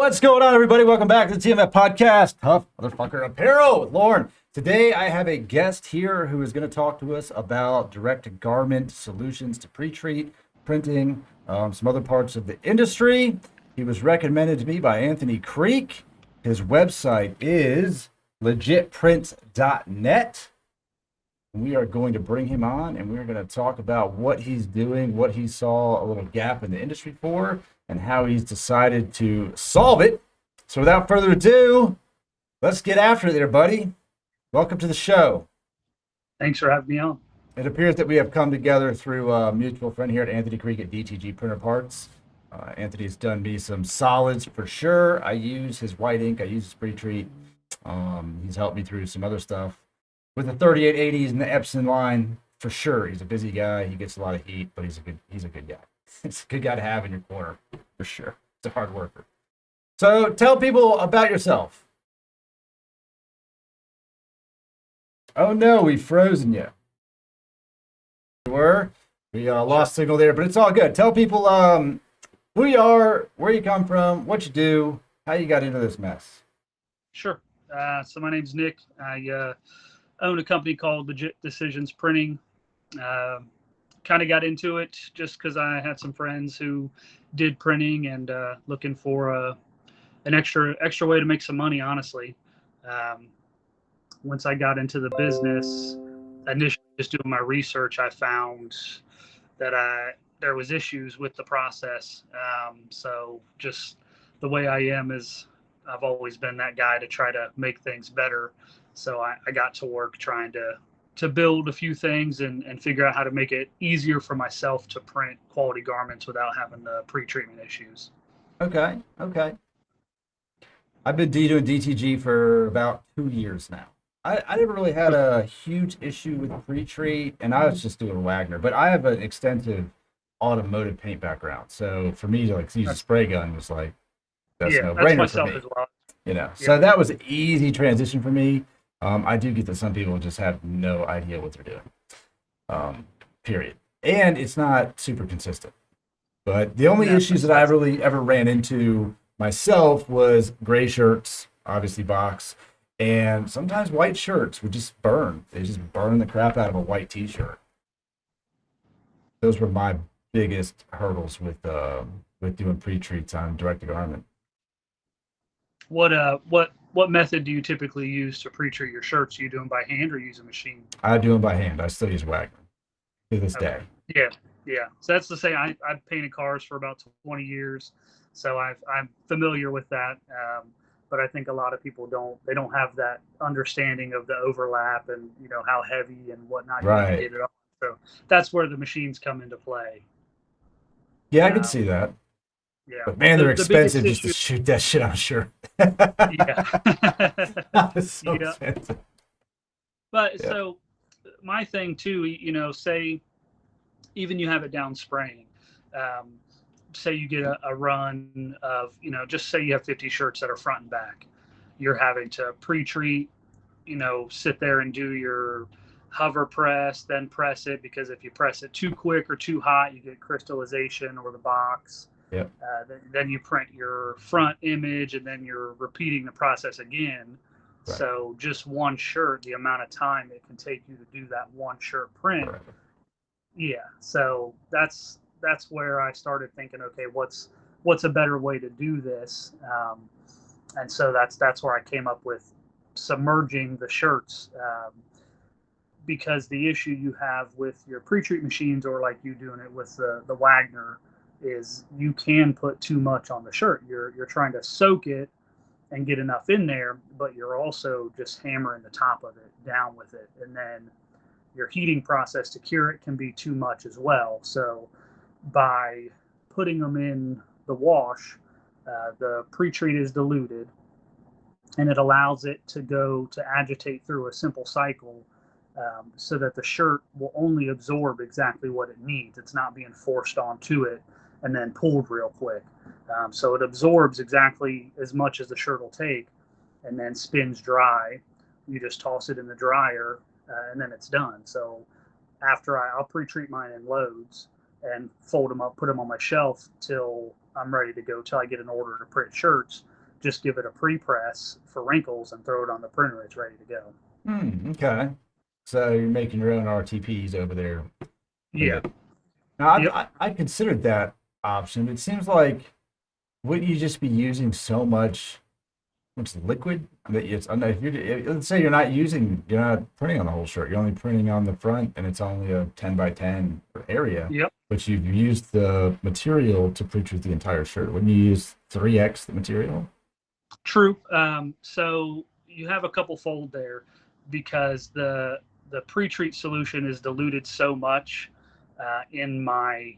What's going on, everybody? Welcome back to the TMF Podcast, Tough Motherfucker Apparel with Lauren. Today, I have a guest here who is going to talk to us about direct-to-garment solutions to pre-treat, printing, some other parts of the industry. He was recommended to me by Anthony Creek. His website is legitprint.net. We are going to bring him on, and we're going to talk about what he's doing, what he saw a little gap in the industry for, and how he's decided to solve it. So without further ado, let's get after it there, buddy. Welcome to the show. Thanks for having me on. It appears that we have come together through a mutual friend here at Anthony Creek at DTG Printer Parts. Anthony's done me some solids for sure. I use his white ink. I use his pre-treat. He's helped me through some other stuff. With the 3880s and the Epson line, for sure. He's a busy guy. He gets a lot of heat, but he's a good guy. It's a good guy to have in your corner, for sure. It's a hard worker. So tell people about yourself. Oh no, we've frozen you. We lost signal there, but it's all good. Tell people who you are, where you come from, what you do, how you got into this mess. Sure. So my name's Nick. I own a company called Legit Decisions Printing. Kind of got into it just because I had some friends who did printing and looking for an extra way to make some money, honestly. Once I got into the business, initially just doing my research, I found that there was issues with the process. So just the way I am is I've always been that guy to try to make things better. So I got to work trying to build a few things and figure out how to make it easier for myself to print quality garments without having the pre-treatment issues. Okay. I've been doing DTG for about 2 years now. I never really had a huge issue with pre-treat, and I was just doing Wagner, but I have an extensive automotive paint background. So for me to use a spray gun was like, that's no brainer for me. As well. So that was an easy transition for me. I do get that some people just have no idea what they're doing, period. And it's not super consistent. But the only issues that I really ever ran into myself was gray shirts, obviously box, and sometimes white shirts would just burn. They just burn the crap out of a white t-shirt. Those were my biggest hurdles with doing pre-treats on direct-to-garment. What method do you typically use to pre-treat your shirts? Are you doing by hand or use a machine? I do them by hand. I still use Wagner to this day. Yeah. So that's to say I've painted cars for about 20 years, so I'm familiar with that. But I think a lot of people don't have that understanding of the overlap and how heavy and whatnot you can get it on. So that's where the machines come into play. Yeah, I can see that. Yeah, but man, they're expensive just to shoot that shit on a shirt. Yeah, It's so expensive. But so my thing too, say even you have it down spraying, say you get a run of, just say you have 50 shirts that are front and back, you're having to pre-treat, sit there and do your hover press, then press it, because if you press it too quick or too hot, you get crystallization or the box. Yep. Then you print your front image, and then you're repeating the process again. Right. So just one shirt, the amount of time it can take you to do that one shirt print. Right. Yeah. So that's where I started thinking, okay, what's a better way to do this? And so that's where I came up with submerging the shirts. Because the issue you have with your pre-treat machines, or like you doing it with the Wagner, is you can put too much on the shirt. You're trying to soak it and get enough in there, but you're also just hammering the top of it down with it. And then your heating process to cure it can be too much as well. So by putting them in the wash, the pre-treat is diluted, and it allows it to agitate through a simple cycle, so that the shirt will only absorb exactly what it needs. It's not being forced onto it and then pulled real quick. So it absorbs exactly as much as the shirt will take, and then spins dry. You just toss it in the dryer, and then it's done. So after I'll pre-treat mine in loads and fold them up, put them on my shelf till I'm ready to go, till I get an order to print shirts. just give it a pre-press for wrinkles and throw it on the printer. It's ready to go. Okay. So you're making your own RTPs over there. Yeah. Now, Yep. I considered that option. It seems like wouldn't you just be using so much liquid that it's if let's say you're not printing on the whole shirt. You're only printing on the front, and it's only a 10 by 10 area. Yep. But you've used the material to pre-treat the entire shirt. Wouldn't you use 3x the material? True. So you have a couple fold there because the pre-treat solution is diluted so much in my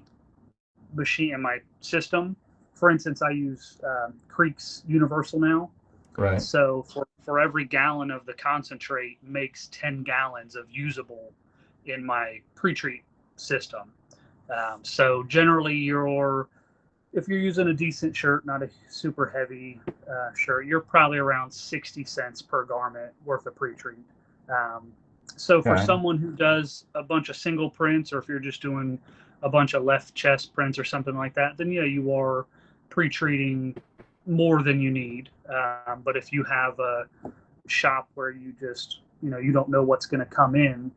machine, in my system. For instance, I use Creek's Universal now. Right. So for every gallon of the concentrate makes 10 gallons of usable in my pre-treat system. So generally if you're using a decent shirt, not a super heavy shirt, you're probably around 60 cents per garment worth of pre-treat. So for someone who does a bunch of single prints, or if you're just doing a bunch of left chest prints or something like that, then yeah, you are pre-treating more than you need. But if you have a shop where you just, you don't know what's going to come in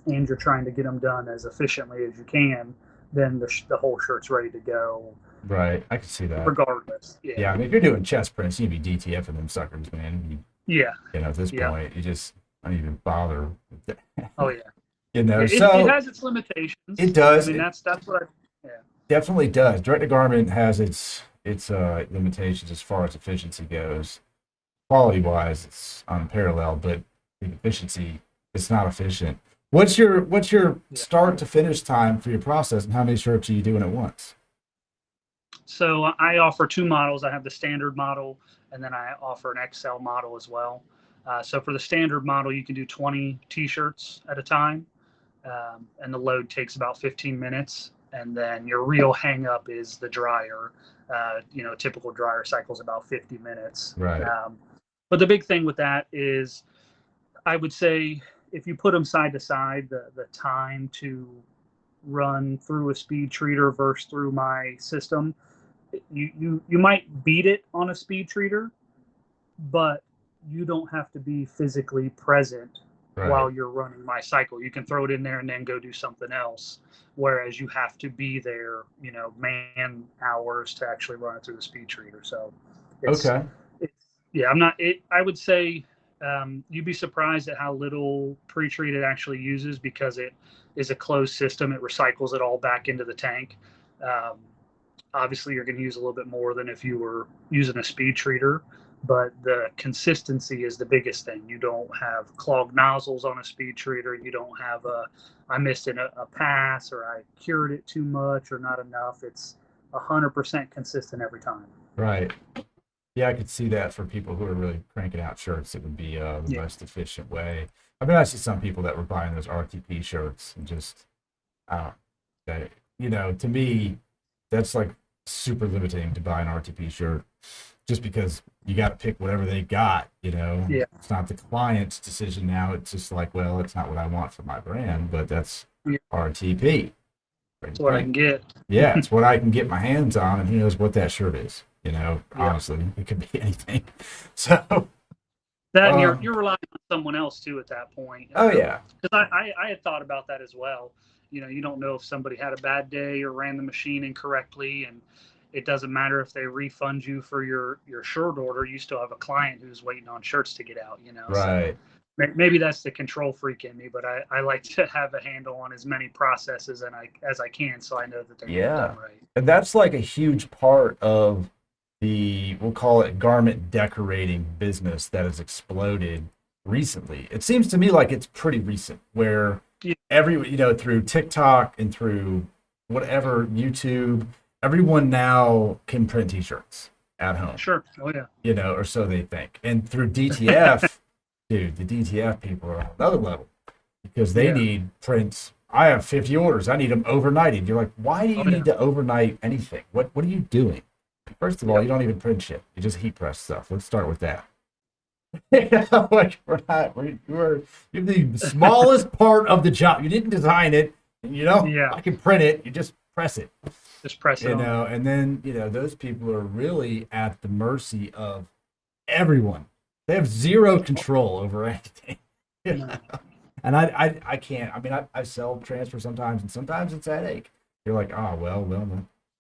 and you're trying to get them done as efficiently as you can, then the whole shirt's ready to go. Right. I can see that. Regardless. Yeah. I mean, if you're doing chest prints, you'd be DTFing them suckers, man. At this point, you just don't even bother. Oh, yeah. It has its limitations. It does. I mean, that's what definitely does. Direct-to-garment has its limitations as far as efficiency goes. Quality-wise, it's unparalleled, but the efficiency, it's not efficient. What's your start to finish time for your process, and how many shirts are you doing at once? So I offer two models. I have the standard model, and then I offer an XL model as well. So for the standard model, you can do 20 T-shirts at a time, and the load takes about 15 minutes. And then your real hang-up is the dryer. A typical dryer cycle is about 50 minutes. Right. But the big thing with that is, I would say, if you put them side to side, the time to run through a speed treater versus through my system, you might beat it on a speed treater, but you don't have to be physically present while you're running my cycle. You can throw it in there and then go do something else, whereas you have to be there, man hours to actually run it through the speed treater. So I would say you'd be surprised at how little pre-treat it actually uses, because it is a closed system. It recycles it all back into the tank. Obviously, you're going to use a little bit more than if you were using a speed treater, but the consistency is the biggest thing. You don't have clogged nozzles on a speed treater. You don't have I missed a pass, or I cured it too much or not enough. It's 100% consistent every time. Right. Yeah, I could see that for people who are really cranking out shirts. It would be the most efficient way. I mean, I see some people that were buying those RTP shirts and just, to me, that's like super limiting to buy an RTP shirt, just because you got to pick whatever they got. Yeah. It's not the client's decision now. It's just like, well, it's not what I want for my brand, but that's RTP. That's what I can get. Yeah, it's what I can get my hands on, and who knows what that shirt is. Honestly, it could be anything. So that you're relying on someone else too at that point. Yeah. Because I had thought about that as well. You don't know if somebody had a bad day or ran the machine incorrectly, and it doesn't matter if they refund you for your shirt order. You still have a client who's waiting on shirts to get out. Right. So maybe that's the control freak in me, but I like to have a handle on as many processes as I can, so I know that they're done right. And that's like a huge part of we'll call it garment decorating business that has exploded recently. It seems to me like it's pretty recent, where through TikTok and through whatever YouTube, everyone now can print T-shirts at home. Sure. Oh yeah. Or so they think. And through DTF, dude, the DTF people are on another level, because they need prints. I have 50 orders. I need them overnighted. You're like, why do you need to overnight anything? What are you doing? First of all, you don't even print shit. You just heat press stuff. Let's start with that. You're the smallest part of the job. You didn't design it. I can print it. You just press it. Just press it You on. know, and then, you know, those people are really at the mercy of everyone. They have zero control over anything. You know? No. And I can't. I mean, I sell transfer sometimes, and sometimes it's a headache. You're like, oh, well, that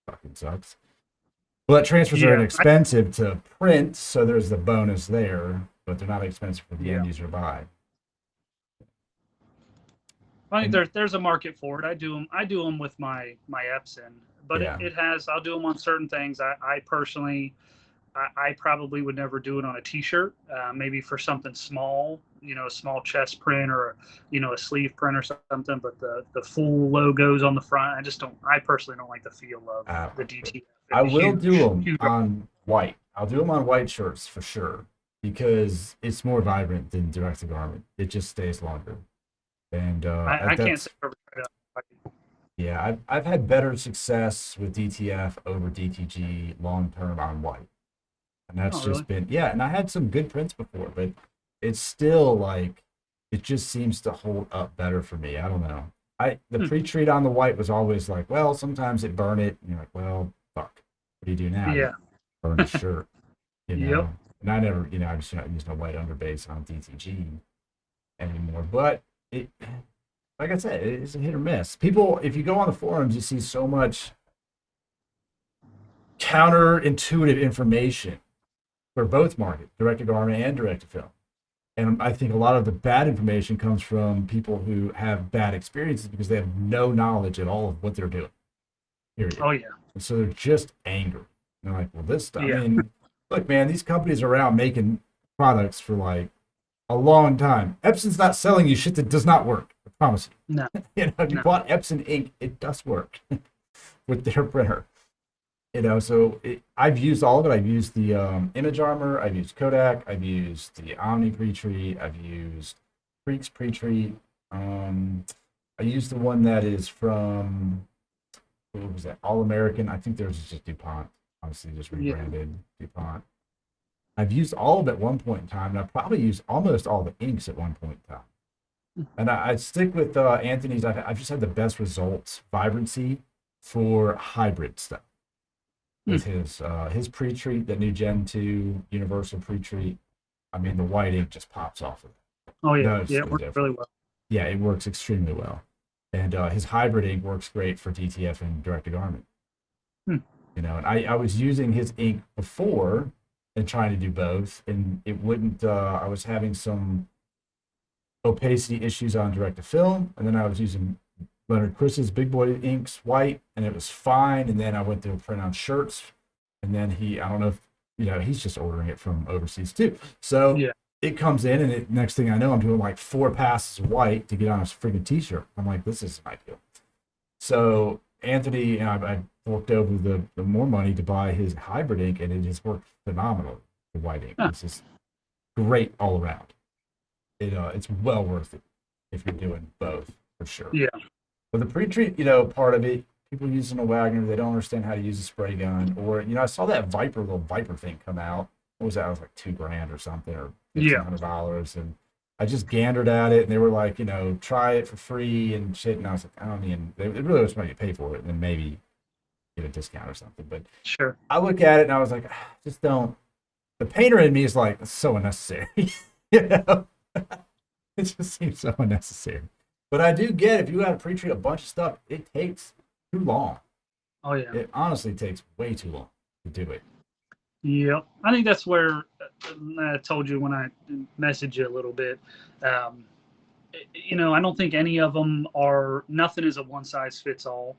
fucking sucks. But transfers are Yeah. inexpensive to print, so there's the bonus there, but they're not expensive for the Yeah. end user to buy. I think And there's a market for it. I do them with my Epson, but yeah, it has. I'll do them on certain things. I personally, I probably would never do it on a T-shirt. Maybe for something small, you know, a small chest print or you know a sleeve print or something. But the full logos on the front, I just don't. I personally don't like the feel of the DTF. I It's will do huge, them huge. on white. I'll do them on white shirts for sure because it's more vibrant than direct to garment. It just stays longer, and I can't say that's over it. yeah. I've had better success with DTF over DTG long term on white, and that's Oh, really? just been yeah. And I had some good prints before, but it's still like it just seems to hold up better for me. I don't know. The Hmm. pre-treat on the white was always like, well, sometimes it burn it, and you're like, well, fuck. What do you do now? You Yeah. burn the shirt, you Yep. know. And I never, you know, I just not using a white underbase on DTG anymore. But it, like I said, it's a hit or miss. People, if you go on the forums, you see so much counterintuitive information for both markets, direct to garment and direct to film. And I think a lot of the bad information comes from people who have bad experiences because they have no knowledge at all of what they're doing. Period. Oh yeah. And so they're just angry. And they're like, well, this stuff. I Yeah. mean, look, man, these companies are around making products for like a long time. Epson's not selling you shit that does not work. I promise you. No. You know, if you No. bought Epson ink, it does work with their printer. You know, so I've used all of it. I've used the Image Armor. I've used Kodak. I've used the Omni pre-treat. I've used Freaks pre-treat. I used the one that is from what was that? All American. I think theirs is just DuPont. Obviously, just Yeah. rebranded DuPont. I've used all of it at one point in time, and I've probably used almost all the inks at one point in time. And I stick with Anthony's. I've just had the best results, vibrancy for hybrid stuff with his pre-treat, the new Gen 2 Universal pre-treat. I mean, the white ink just pops off of it. Oh yeah. No, Yeah. It works really well. yeah, it works extremely well. And his hybrid ink works great for DTF and direct to garment. Hmm. You know, and I was using his ink before and trying to do both, and it wouldn't. I was having some opacity issues on direct to film, and then I was using Leonard Chris's Big Boy inks white, and it was fine. And then I went to print on shirts, and then I don't know if you know, he's just ordering it from overseas too. So Yeah. it comes in, and next thing I know, I'm doing like 4 passes of white to get on a freaking t-shirt. I'm like, this isn't ideal. So Anthony and I forked over the more money to buy his hybrid ink, and it has worked phenomenally. The white ink, Huh. it's just great all around. It's well worth it if you're doing both for sure. Yeah. But the pre-treat, you know, part of it, people using a Wagner, they don't understand how to use a spray gun, or you know, I saw that little Viper thing come out. What was that? It was like $2,000 or something, or $1,500, and I just gandered at it, and they were like, you know, try it for free and shit, and I was like, I don't mean, it really was money to pay for it, and then maybe get a discount or something. But Sure. I look at it and I was like, just don't. The painter in me is like, it's so unnecessary, you know. It just seems so unnecessary. But I do get if you got to pre-treat a bunch of stuff, it takes too long. Oh yeah. It honestly takes way too long to do it. Yep. I think that's where I told you when I messaged you a little bit. You know, I don't think any of them are. Nothing is a one size fits all,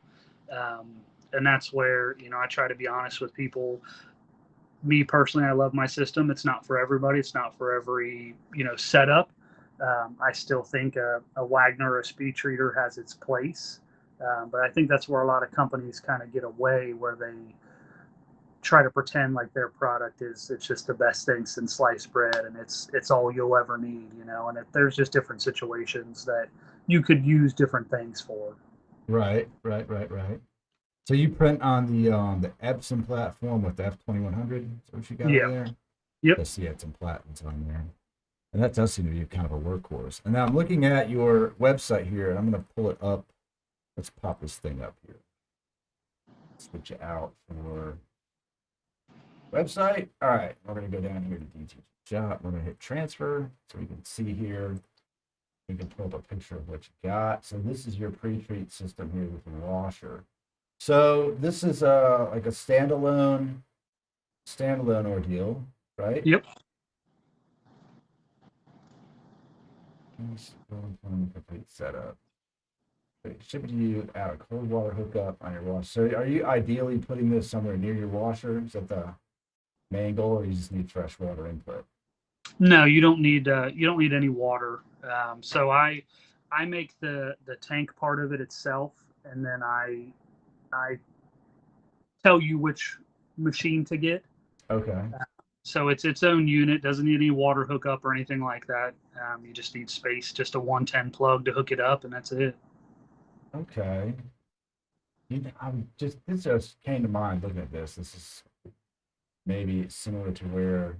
and that's where you know I try to be honest with people. Me personally, I love my system. It's not for everybody. It's not for every setup. I still think a Wagner or a speed treater has its place, but I think that's where a lot of companies kind of get away, where they try to pretend like their product is it's just the best thing since sliced bread, and it's all you'll ever need, And there's just different situations that you could use different things for. Right. So you print on the Epson platform with the F2100. Is that what you got Yeah. over there? Yep. I see Epson Platinums on there. And that does seem to be kind of a workhorse. And now I'm looking at your website here, and I'm going to pull it up. Let's pop this thing up here. switch it out for website. All right, we're gonna go down here to DTG shop. We're gonna hit transfer so we can see here. We can pull up a picture of what you got. So this is your pre-treat system here with the washer. So this is like a standalone ordeal, right? Yep. Complete setup. Ship it to you out a cold water hookup on your washer. So are you ideally putting this somewhere near your washer? Is that the main goal, or you just need fresh water input? No, you don't need any water. So I make the tank part of it itself, and then I tell you which machine to get. Okay. So it's its own unit, doesn't need any water hookup or anything like that. You just need space, just a 110 plug to hook it up, and that's it. Okay. This just came to mind looking at this. This is maybe similar to where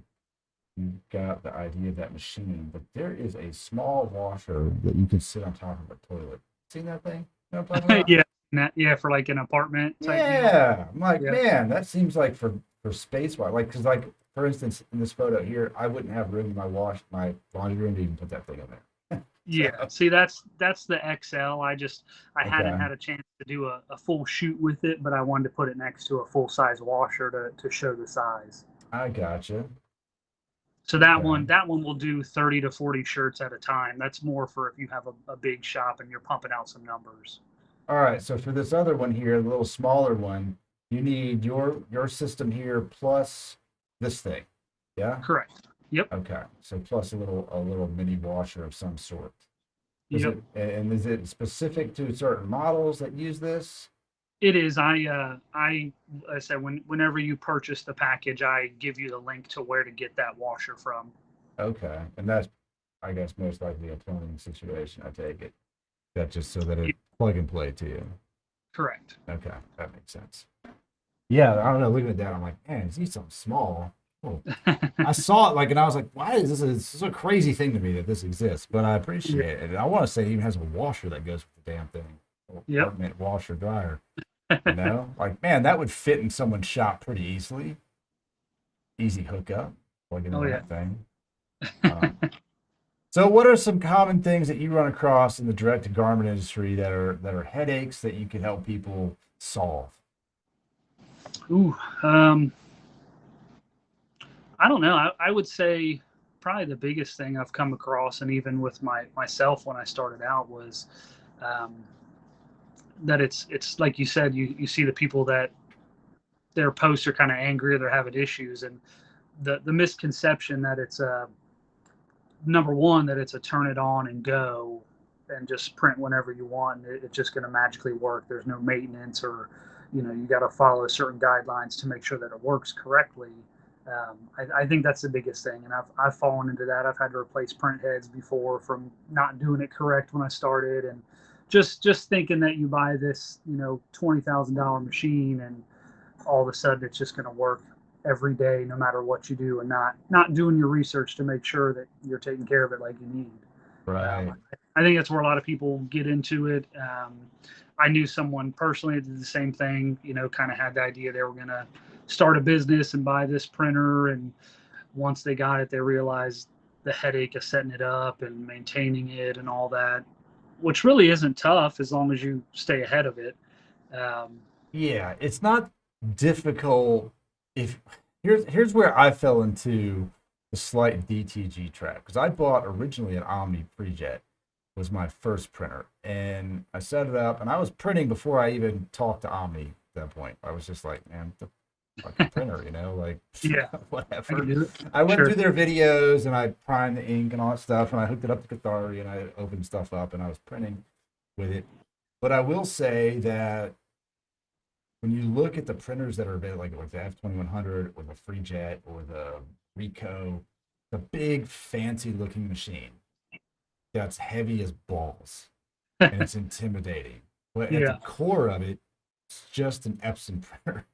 you got the idea of that machine, but there is a small washer that you can sit on top of a toilet. Seen that thing? You know what I'm talking about? Yeah, for like an apartment type deal. Yeah. I'm like, Yeah. man, that seems like for space wise, like, because like for instance, in this photo here, I wouldn't have room in my laundry room to even put that thing in there. Yeah, see, that's the XL. I hadn't Okay. had a chance to do a full shoot with it, but I wanted to put it next to a full size washer to show the size. I gotcha. So Okay. that one will do 30 to 40 shirts at a time. That's more for if you have a big shop and you're pumping out some numbers. All right. So for this other one here, the little smaller one, you need your system here plus this thing. Yeah. Correct. Yep. Okay. So plus a little mini washer of some sort. Yep. Is it specific to certain models that use this? It is. I said whenever you purchase the package, I give you the link to where to get that washer from. Okay. And that's, I guess, most likely a plumbing situation, I take it. That's just so that it plug and play to you. Correct. Okay. That makes sense. Yeah. I don't know. Looking at that, I'm like, man, is he something small? Oh, I saw it like, and I was like, why is this is a crazy thing to me that this exists, but I appreciate it. And I want to say it even has a washer that goes with the damn thing. Yep. Apartment washer dryer. You know, like, man, that would fit in someone's shop pretty easily. Easy hookup, plug into that thing. So what are some common things that you run across in the direct to garment industry that are headaches that you could help people solve? Ooh, I don't know. I would say probably the biggest thing I've come across, and even with myself when I started out, was um, that it's like you said, you see the people that their posts are kind of angry or they're having issues, and the misconception that it's number one, that it's a turn it on and go and just print whenever you want. It's just going to magically work. There's no maintenance, or you got to follow certain guidelines to make sure that it works correctly. I think that's the biggest thing, and I've fallen into that. I've had to replace print heads before from not doing it correct when I started, and just thinking that you buy this $20,000 machine and all of a sudden it's just going to work every day no matter what you do, and not doing your research to make sure that you're taking care of it like you need. Right. I think that's where a lot of people get into it. I knew someone personally that did the same thing, kind of had the idea they were going to start a business and buy this printer, and once they got it they realized the headache of setting it up and maintaining it and all that, which really isn't tough as long as you stay ahead of it. Yeah, it's not difficult. If here's where I fell into the slight DTG trap, because I bought originally an Omni PreTreat was my first printer, and I set it up and I was printing before I even talked to Omni at that point. I was just like, man, the fucking printer, like Yeah, whatever. do it. I went Sure. through their videos and I primed the ink and all that stuff, and I hooked it up to Cathari and I opened stuff up and I was printing with it. But I will say that when you look at the printers that are available, like the F2100 or the FreeJet or the Ricoh, the big fancy looking machine that's heavy as balls and it's intimidating. But at the Yeah. core of it, it's just an Epson printer,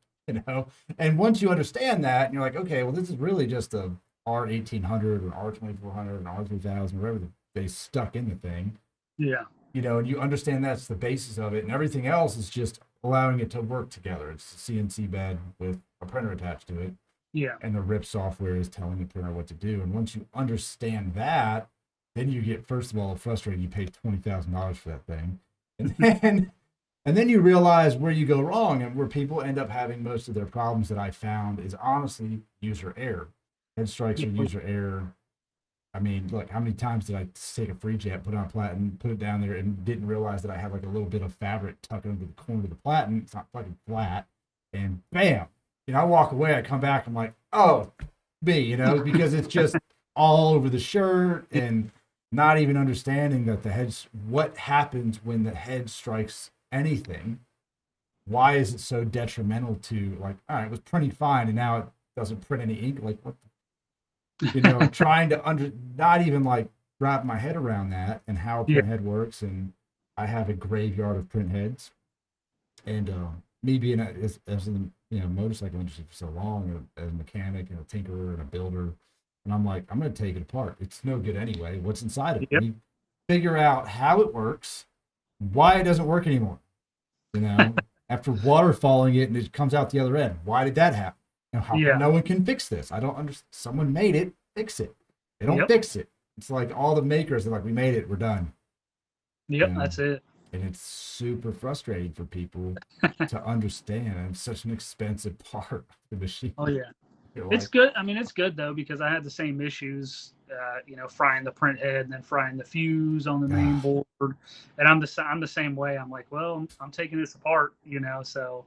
And once you understand that, and you're like, okay, well, this is really just a R1800 or R2400 and R3000, whatever they stuck in the thing. Yeah. And you understand that's the basis of it, and everything else is just allowing it to work together. It's a CNC bed with a printer attached to it, Yeah. and the RIP software is telling the printer what to do. And once you understand that, then you get, first of all, frustrated. You pay $20,000 for that thing, and then you realize where you go wrong, and where people end up having most of their problems that I found is honestly user error. Head strikes or user error. I mean, look, how many times did I take a free jet, put on a platen, put it down there, and didn't realize that I had like a little bit of fabric tucked under the corner of the platen. It's not fucking flat, and bam, I walk away. I come back. I'm like, oh, because it's just all over the shirt, and not even understanding that what happens when the head strikes anything. Why is it so detrimental to, like, all right, it was printing fine, and now it doesn't print any ink? Like, what? Trying to not even like wrap my head around that and how a print head works. And I have a graveyard of print heads, and me being as in motorcycle industry for so long, as a mechanic and a tinkerer and a builder, and I'm like, I'm going to take it apart. It's no good anyway. What's inside of it? Yep. We figure out how it works, why it doesn't work anymore. After waterfalling it and it comes out the other end, why did that happen? How come no one can fix this? I don't understand. Someone made it, fix it. They don't fix it. It's like all the makers are like, we made it, we're done. Yep, that's it. And it's super frustrating for people to understand. And it's such an expensive part of the machine. Oh yeah. It's good. I mean, it's good though, because I had the same issues, frying the print head and then frying the fuse on the main board. And I'm the same way. I'm like, well, I'm taking this apart, so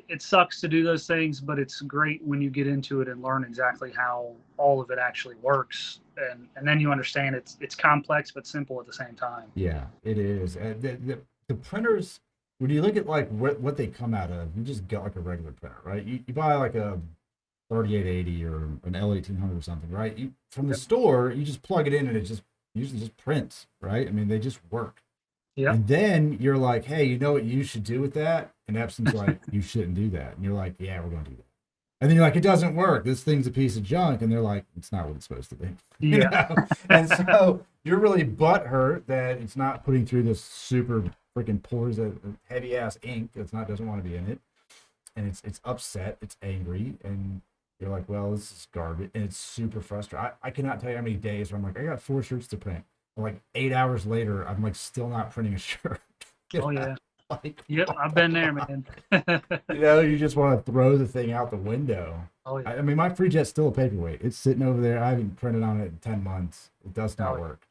it sucks to do those things, but it's great when you get into it and learn exactly how all of it actually works. And then you understand it's complex, but simple at the same time. Yeah, it is. The printers, when you look at like what they come out of, you just get like a regular printer, right? You buy like a 3880 or an L1800 or something, right? From the store, you just plug it in and it just usually just prints, right? I mean, they just work. Yeah. And then you're like, hey, you know what you should do with that? And Epson's like, you shouldn't do that. And you're like, yeah, we're going to do that. And then you're like, it doesn't work. This thing's a piece of junk. And they're like, it's not what it's supposed to be. Yeah. And so you're really butthurt that it's not putting through this super freaking pours of heavy ass ink doesn't want to be in it. And it's upset. It's angry. And you're like, well, this is garbage. And it's super frustrating. I cannot tell you how many days where I'm like, I got 4 shirts to print. And like 8 hours later, I'm like still not printing a shirt. Oh yeah. Yep, I've been there, man. You just want to throw the thing out the window. Oh yeah. I mean, my free jet's still a paperweight. It's sitting over there. I haven't printed on it in 10 months. It does not work.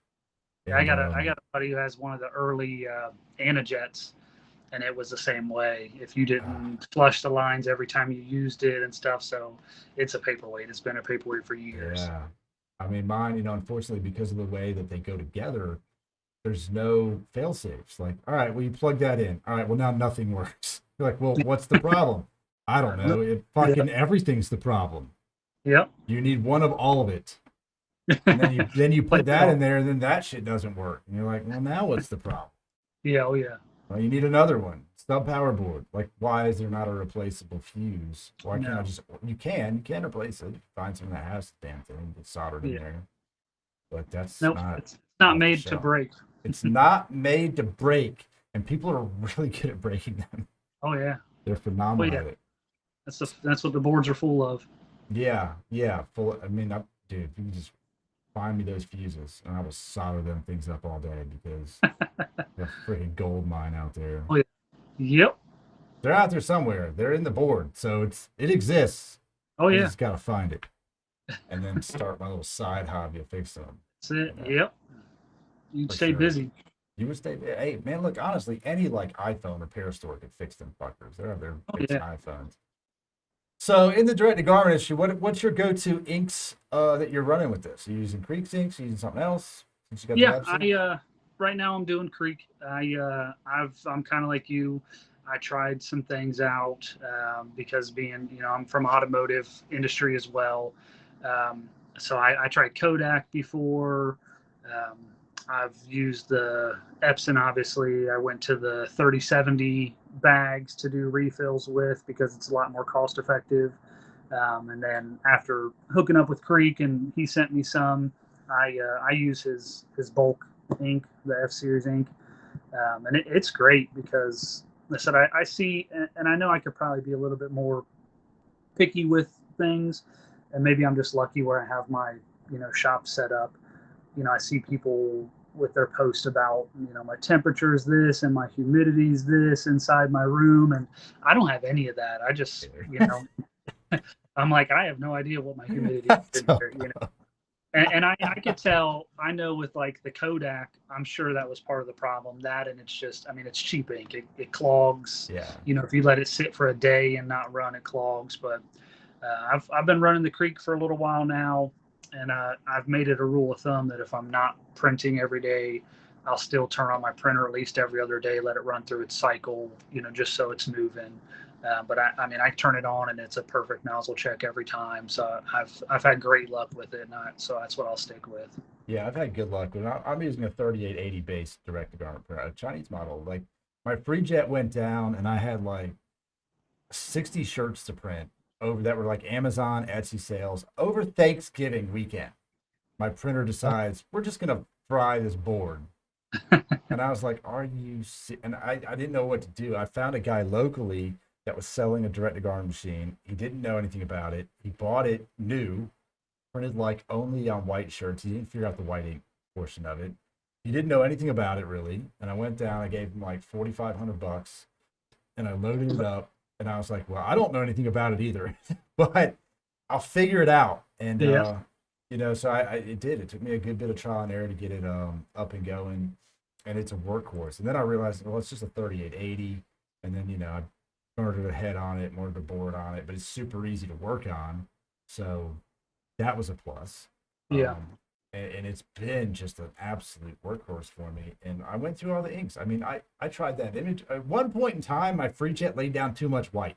Yeah, I got a buddy who has one of the early Anajets, and it was the same way. If you didn't flush the lines every time you used it and stuff, so it's a paperweight. It's been a paperweight for years. Yeah. I mean, mine, unfortunately, because of the way that they go together, there's no fail safes. Like, all right, well, you plug that in. All right, well, now nothing works. You're like, well, what's the problem? I don't know. Everything's the problem. Yep. You need one of all of it. And then you put that in there, and then that shit doesn't work. And you're like, well, now what's the problem? Yeah, oh yeah. Well, you need another one. Sub power board. Like, why is there not a replaceable fuse? Why can't I just? You can replace it. Find something that has the damn thing that's soldered in there. But that's it's not made to break. It's not made to break, and people are really good at breaking them. Oh yeah, they're phenomenal at it. That's what the boards are full of. Yeah. Full. I mean, dude, you can just find me those fuses, and I will solder them things up all day because they're a freaking gold mine out there. Oh yeah. Yep. They're out there somewhere. They're in the board, so it exists. Oh yeah. I just gotta find it, and then start my little side hobby of fixing them. That's it. Yep. You'd stay busy. You would stay. Hey man, look, honestly, any like iPhone repair store could fix them fuckers. They're out there fixing iPhones. So in the direct to garment issue, what's your go-to inks that you're running with this? Are you using Creek's inks? Are you using something else? Since you got right now I'm doing Creek. I'm kind of like you. I tried some things out because being, I'm from automotive industry as well. So I tried Kodak before. I've used the Epson, obviously. I went to the 3070 bags to do refills with because it's a lot more cost effective. And then after hooking up with Creek and he sent me some, I use his bulk ink, the F-Series ink. And it's great because I said, I see, and I know I could probably be a little bit more picky with things, and maybe I'm just lucky where I have my, shop set up. I see people with their post about, my temperature is this and my humidity is this inside my room, and I don't have any of that. I just, I'm like, I have no idea what my humidity is in here, And I could tell, I know with like the Kodak, I'm sure that was part of the problem. That, and it's just, I mean, it's cheap ink. It clogs. Yeah. If you let it sit for a day and not run, it clogs. But I've been running the Creek for a little while now, and I've made it a rule of thumb that if I'm not printing every day, I'll still turn on my printer at least every other day, let it run through its cycle, just so it's moving. But I mean, I turn it on and it's a perfect nozzle check every time. So I've had great luck with it, so that's what I'll stick with. Yeah, I've had good luck with it. I'm using a 3880 base direct-to-garment printer, a Chinese model. Like my free jet went down, and I had like 60 shirts to print over that were like Amazon, Etsy sales over Thanksgiving weekend. My printer decides we're just gonna fry this board. And I was like, "Are you?" And I didn't know what to do. I found a guy locally that was selling a direct-to-garment machine. He didn't know anything about it. He bought it new, printed like only on white shirts. He didn't figure out the white ink portion of it. He didn't know anything about it really. And I went down. I gave him like $4,500, and I loaded it up. And I was like, "Well, I don't know anything about it either, but I'll figure it out." And so it did. It took me a good bit of trial and error to get it up and going, and it's a workhorse. And then I realized, well, it's just a 3880, and then I ordered a head on it, ordered a board on it, but it's super easy to work on, so that was a plus. Yeah. And it's been just an absolute workhorse for me. And I went through all the inks. I mean, I tried that image. At one point in time, my free jet laid down too much white.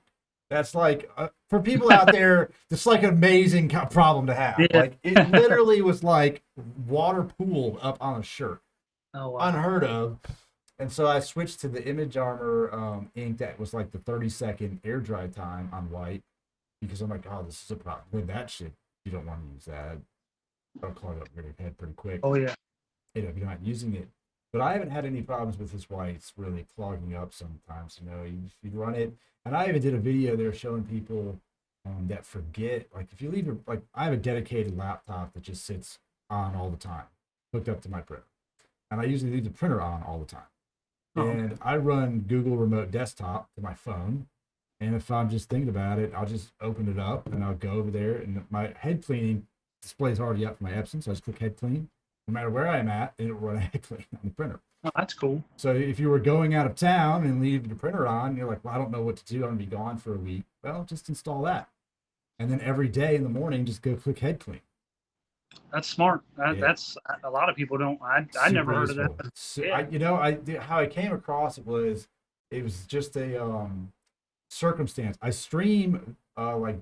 That's like, for people out there, it's like an amazing problem to have. Yeah. Like, it literally was like water pooled up on a shirt. Oh, wow. Unheard of. And so I switched to the Image Armor ink that was like the 30-second air dry time on white, because I'm like, oh, this is a problem. With that shit, you don't want to use that. It'll clog up your head pretty quick. Oh, yeah. If you're not using it. But I haven't had any problems with his whites really clogging up sometimes. You run it. And I even did a video there showing people that forget, like if you leave your, like I have a dedicated laptop that just sits on all the time, hooked up to my printer. And I usually leave the printer on all the time. And I run Google Remote Desktop to my phone. And if I'm just thinking about it, I'll just open it up and I'll go over there. And my head cleaning display is already up for my Epson. So I just click head clean. No matter where I'm at, it'll run a head clean on the printer. Oh, that's cool. So if you were going out of town and leave the printer on, and you're like, well, I don't know what to do. I'm going to be gone for a week. Well, just install that. And then every day in the morning, just go click head clean. That's smart. That's a lot of people don't. I never heard of that. So, how I came across it was just a circumstance. I stream like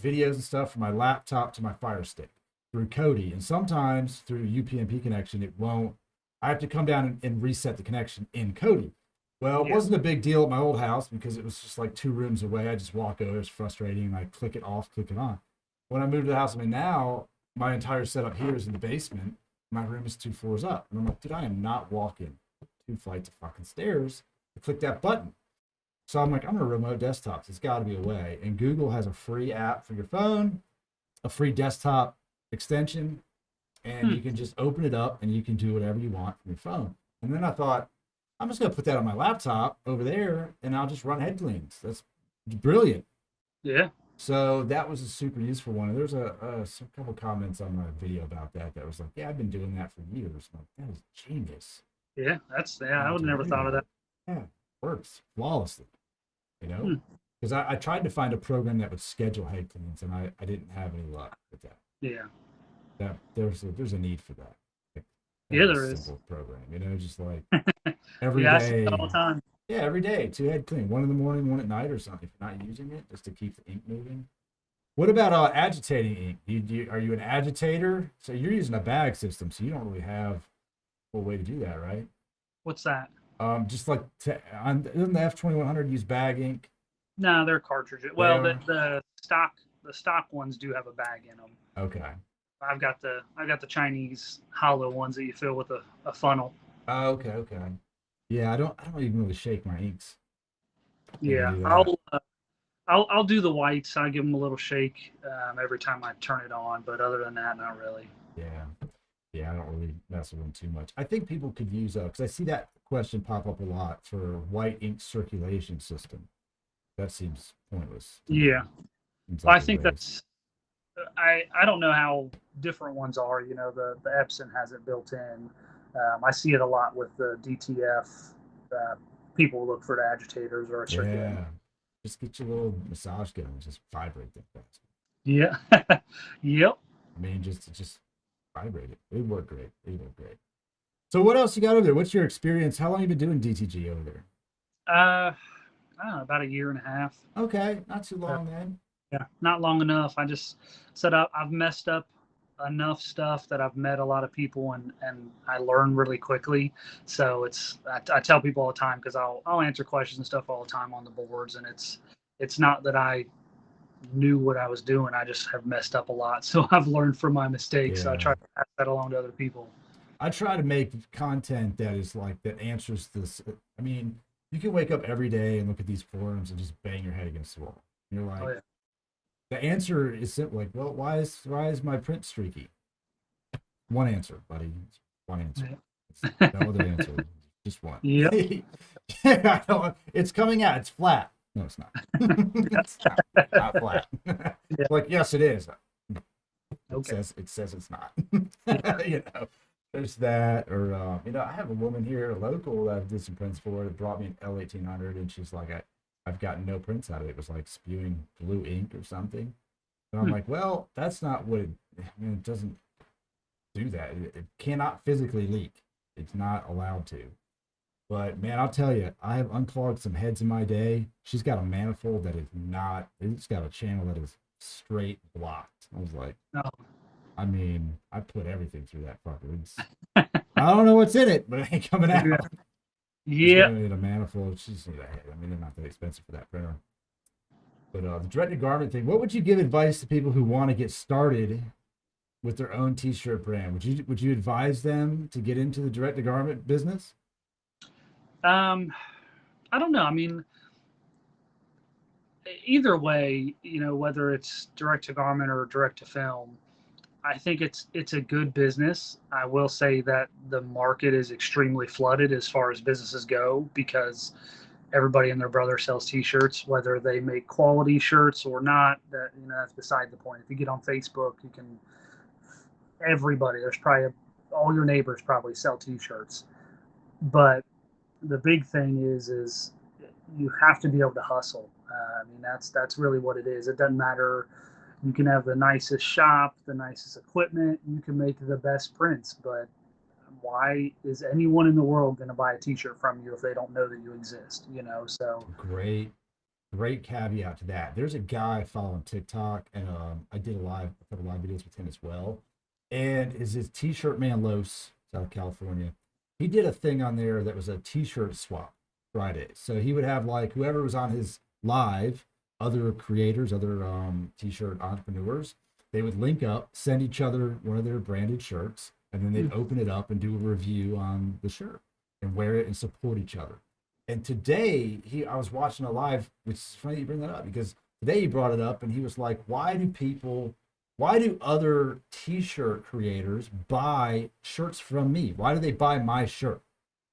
videos and stuff from my laptop to my Fire Stick through Kodi, and sometimes through UPnP connection, it won't. I have to come down and reset the connection in Kodi. Well, it wasn't a big deal at my old house because it was just like 2 rooms away. I just walk over. It's frustrating. I click it off, click it on. When I moved to the house I'm in now, my entire setup here is in the basement. My room is 2 floors up. And I'm like, dude, I am not walking 2 flights of fucking stairs to click that button. So I'm like, I'm going to remote desktops. It's got to be a way. And Google has a free app for your phone, a free desktop extension, and you can just open it up and you can do whatever you want from your phone. And then I thought, I'm just going to put that on my laptop over there and I'll just run head cleans. That's brilliant. Yeah. So that was a super useful one. And there's a couple comments on my video about that was like, yeah, I've been doing that for years. I'm like, that is genius. Yeah, I would never thought of that. Yeah, it works flawlessly, because I tried to find a program that would schedule head cleans, and I didn't have any luck with that. Yeah. That there's a need for that. Like, there is. Simple program, just like every day. I see it all the time. Yeah, every day, 2 head clean, 1 in the morning, 1 at night, or something. If you're not using it, just to keep the ink moving. What about agitating ink? Are you an agitator? So you're using a bag system, so you don't really have a way to do that, right? What's that? Just like doesn't the F2100 use bag ink? No, they're cartridges. Well, the stock ones do have a bag in them. Okay. I've got the Chinese hollow ones that you fill with a funnel. Okay. Yeah, I don't even really shake my inks. Maybe Yeah, do that. I'll do the whites. I give them a little shake every time I turn it on, but other than that, not really. Yeah. Yeah, I don't really mess with them too much. I think people could use because I see that question pop up a lot for white ink circulation system. That seems pointless to me. Yeah, Seems well, like I a think waste. that's I don't know how different ones are. You know, the Epson has it built in. I see it a lot with the DTF. Uh, People look for the agitators or a circulating. Yeah. Just get your little massage gun and just vibrate that fast. Yeah, yep. I mean, just vibrate it. It would work great. It would work great. So what else you got over there? What's your experience? How long you been doing DTG over there? I don't know, about a year and a half. Okay, not too Uh, long then. yeah, not long enough. I just said I've messed up enough stuff that I've met a lot of people and I learn really quickly. So I tell people all the time because I'll answer questions and stuff all the time on the boards, and it's not that I knew what I was doing. I just have messed up a lot. So I've learned from my mistakes. So I Yeah. try to pass that along to other people. I try to make content that is like that answers this. I mean, you can wake up every day and look at these forums and just bang your head against the wall. You're Oh like, yeah. the answer is simple. Like, well, why is my print streaky? One answer, buddy. One answer. It's no other answer. Just one. Yep. It's coming out. It's flat. No, it's not. It's not flat. Yeah. Like, yes, it is. It Okay. says it's not. Yeah. you know, there's that. Or I have a woman here, local, that I did some prints for. That brought me an L1800, and she's like, I've gotten no prints out of it. It was like spewing blue ink or something. And I'm Hmm. like, well, that's not what it. I mean, it doesn't do that. It cannot physically leak. It's not allowed to. But man, I'll tell you, I have unclogged some heads in my day. She's got a manifold that is not. It's got a channel that is straight blocked. I was like, No. I mean, I put everything through that fucker. I don't know what's in it, but it ain't coming Yeah. out. She's Yeah. gonna need a manifold. She's need a head. I mean, they're not that expensive for that printer. But the direct to garment thing. What would you give advice to people who want to get started with their own T-shirt brand? Would you advise them to get into the direct to garment business? Um, I don't know. I mean, either way, whether it's direct to garment or direct to film, I think it's a good business. I will say that the market is extremely flooded as far as businesses go because everybody and their brother sells t-shirts, whether they make quality shirts or not. That's beside the point. If you get on Facebook, you can everybody. There's probably all your neighbors probably sell t-shirts, but the big thing is you have to be able to hustle. I mean, that's really what it is. It doesn't matter. You can have the nicest shop, the nicest equipment, you can make the best prints, but why is anyone in the world going to buy a T-shirt from you if they don't know that you exist? So Great caveat to that. There's a guy I follow on TikTok, and I did a couple live videos with him as well. And is his T-shirt man Los, South California? He did a thing on there that was a T-shirt swap Friday. So he would have like whoever was on his live, other creators, other T-shirt entrepreneurs, they would link up, send each other one of their branded shirts, and then they'd open it up and do a review on the shirt and wear it and support each other. And today I was watching a live, which is funny you bring that up because today he brought it up and he was like, why do other t-shirt creators buy shirts from me? Why do they buy my shirt?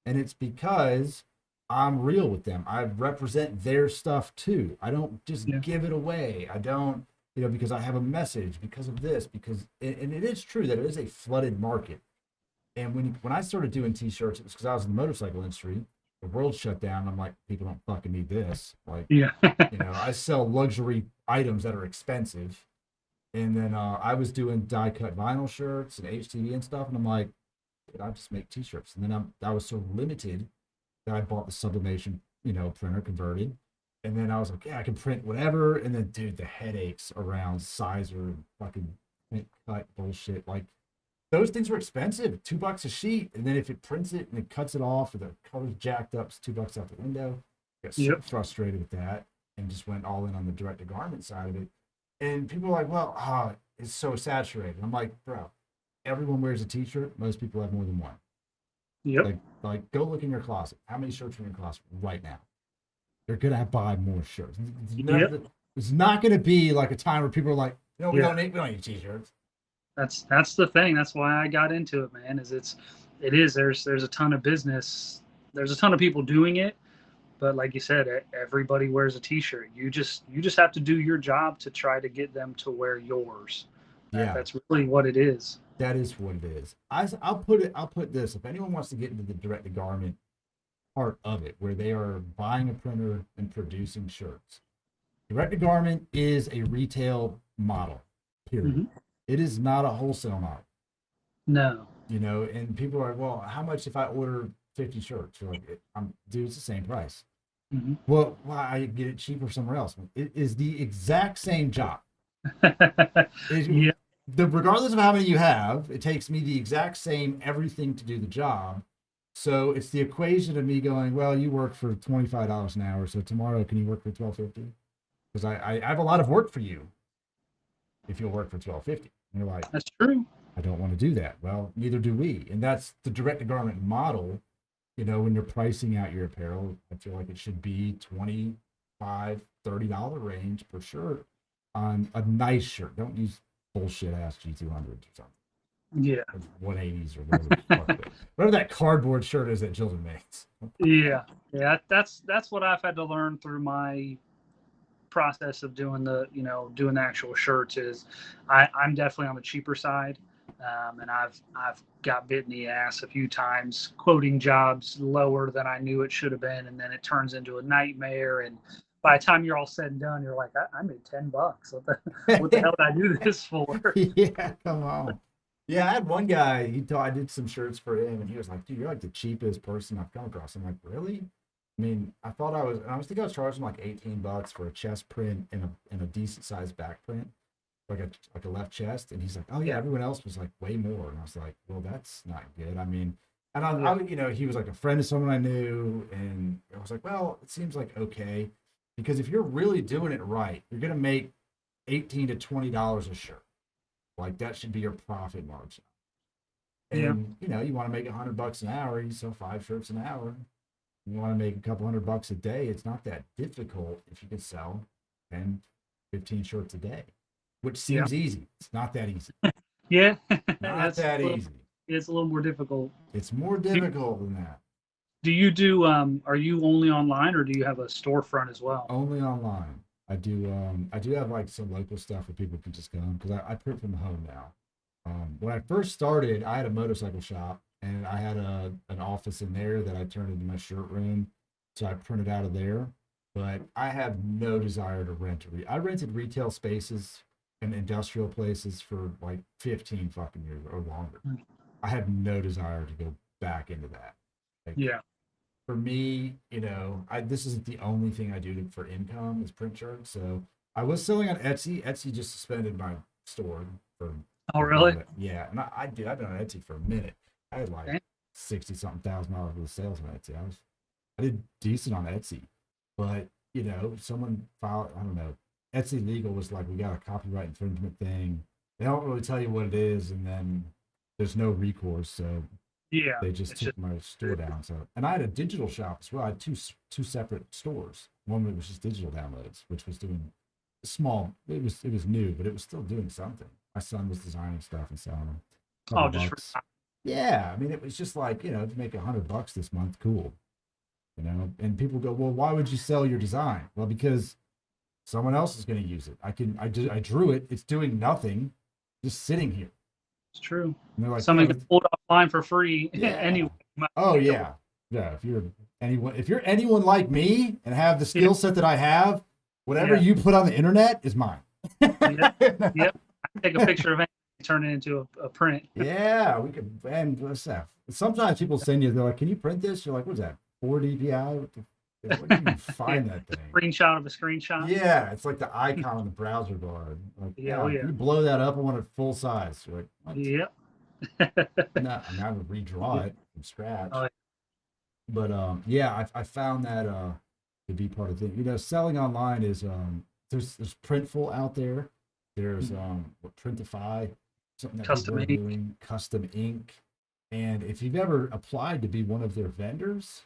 And it's because I'm real with them. I represent their stuff too. I don't just yeah, give it away. I don't, because I have a message, because of this, and it is true that it is a flooded market. And when I started doing t-shirts, it was because I was in the motorcycle industry. The world shut down. I'm like, people don't fucking need this. Like, yeah, I sell luxury items that are expensive. And then I was doing die cut vinyl shirts and HTV and stuff. And I'm like, I just make t-shirts. And then I was so limited that I bought the sublimation, printer converted. And then I was like, yeah, I can print whatever. And then, dude, the headaches around sizer and fucking print cut bullshit. Like, those things were expensive, $2 a sheet. And then if it prints it and it cuts it off or the color's jacked up, it's $2 out the window. I got so yep, frustrated with that and just went all in on the direct to garment side of it. And people are like, well, it's so saturated. I'm like, bro, everyone wears a t-shirt. Most people have more than one. yep, Like go look in your closet. How many shirts are in your closet right now? they're gonna buy more shirts. Yep. It's not gonna be like a time where people are like, no, we Yeah. don't need t-shirts. That's the thing. That's why I got into it, man. There's a ton of business. There's a ton of people doing it, but like you said, everybody wears a t-shirt. You just have to do your job to try to get them to wear yours. Yeah, That's really what it is. that is what it is. I'll put this. If anyone wants to get into the direct to garment part of it, where they are buying a printer and producing shirts, direct to garment is a retail model. Period. Mm-hmm. It is not a wholesale model. No. And people are like, well, how much if I order 50 shirts? You're like, dude, it's the same price. Mm-hmm. Well, why I get it cheaper somewhere else? It is the exact same job. Yeah. Regardless of how many you have, it takes me the exact same everything to do the job. So it's the equation of me going, well, you work for $25 an hour, so tomorrow can you work for $12.50? Because I have a lot of work for you if you'll work for $12.50. And you're like, That's true. I don't want to do that. Well, neither do we. And that's the direct to garment model. When you're pricing out your apparel, I feel like it should be $25, $30 range per shirt on a nice shirt. Don't use bullshit ass G200s or something. Yeah. 180s or whatever that cardboard shirt is that Jilden makes. Yeah. Yeah. That's what I've had to learn through my process of doing the actual shirts is I'm definitely on the cheaper side. And I've got bit in the ass a few times quoting jobs lower than I knew it should have been, and then it turns into a nightmare. And by the time you're all said and done, you're like, I made $10. What the hell did I do this for? Yeah, come on. Yeah, I had one guy. I did some shirts for him, and he was like, "Dude, you're like the cheapest person I've come across." I'm like, "Really?" I mean, I was charging like $18 for a chest print and a decent sized back print, like a left chest. And he's like, "Oh yeah, everyone else was like way more." And I was like, "Well, that's not good." I mean, and he was like a friend of someone I knew, and I was like, "Well, it seems like okay, because if you're really doing it right, you're gonna make $18 to $20 a shirt. Like that should be your profit margin. And you want to make $100 an hour, you sell 5 shirts an hour. You want to make a couple $100 a day, it's not that difficult if you can sell 10, 15 shirts a day, which seems easy. It's not that easy. Yeah. Not that easy. It's a little more difficult. It's more difficult than that. Do you do are you only online, or do you have a storefront as well? Only online. I do have like some local stuff where people can just come, because I print from home now. When I first started, I had a motorcycle shop, and I had an office in there that I turned into my shirt room. So I printed out of there. But I have no desire to rent. I rented retail spaces and industrial places for like 15 fucking years or longer. I have no desire to go back into that. Like, for me, this isn't the only thing I do for income is print shirts. So I was selling on Etsy. Etsy just suspended my store for. Oh, really? Yeah, and I've been on Etsy for a minute. I had like 60 something $1,000 worth of sales on Etsy. I did decent on Etsy, but someone filed. I don't know. Etsy legal was like, we got a copyright infringement thing. They don't really tell you what it is, and then there's no recourse. So they just took my store down. So, and I had a digital shop as well. I had two separate stores. One that was just digital downloads, which was doing small. It was new, but it was still doing something. My son was designing stuff and selling them. Oh, just for. Yeah, I mean, it was just like, to make $100 this month, cool. And people go, well, why would you sell your design? Well, because someone else is going to use it. I drew it. It's doing nothing, just sitting here. It's true. And they're like, something can pull it offline for free. Yeah. Anyway. Oh yeah. Yeah. If you're anyone like me and have the skill set that I have, whatever you put on the internet is mine. Yep. I take a picture of it and turn it into a print. Yeah, we could. And what's that? Sometimes people send you, they're like, "Can you print this?" You're like, "What's that? 4 DPI? Where do you find that thing?" Screenshot of a screenshot. Yeah, it's like the icon on the browser bar. Like, you blow that up, I want it full size. You're like, what? Yep. No, I mean, I would redraw it from scratch. Oh, but I found that to be part of the thing. Selling online is there's Printful out there. There's Printify, something that Custom people are ink. doing, Custom Ink. And if you've ever applied to be one of their vendors,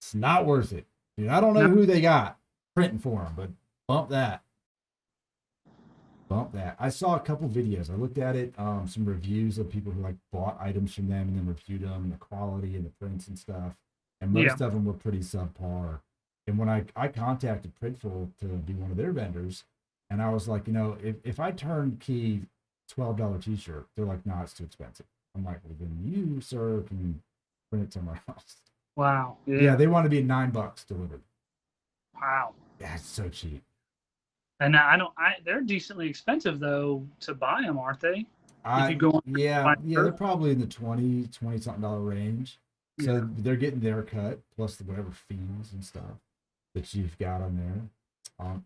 it's not worth it. Dude, I don't know No, who they got printing for them, but bump that. Bump that. I saw a couple videos. I looked at it, some reviews of people who like bought items from them and then reviewed them, and the quality and the prints and stuff. And yeah, most of them were pretty subpar. And when I contacted Printful to be one of their vendors, and I was like, if I turnkey $12 t-shirt, they're like, no, it's too expensive. I'm like, well, then you, sir, can print it somewhere else. wow, Yeah, yeah, they want to be $9 delivered. wow. Yeah, it's so cheap. And I don't. They're decently expensive though to buy them, aren't they? If you go on Yeah, buy a they're shirt. probably in the 20 something dollar range. Yeah, So they're getting their cut plus whatever fees and stuff that you've got on there.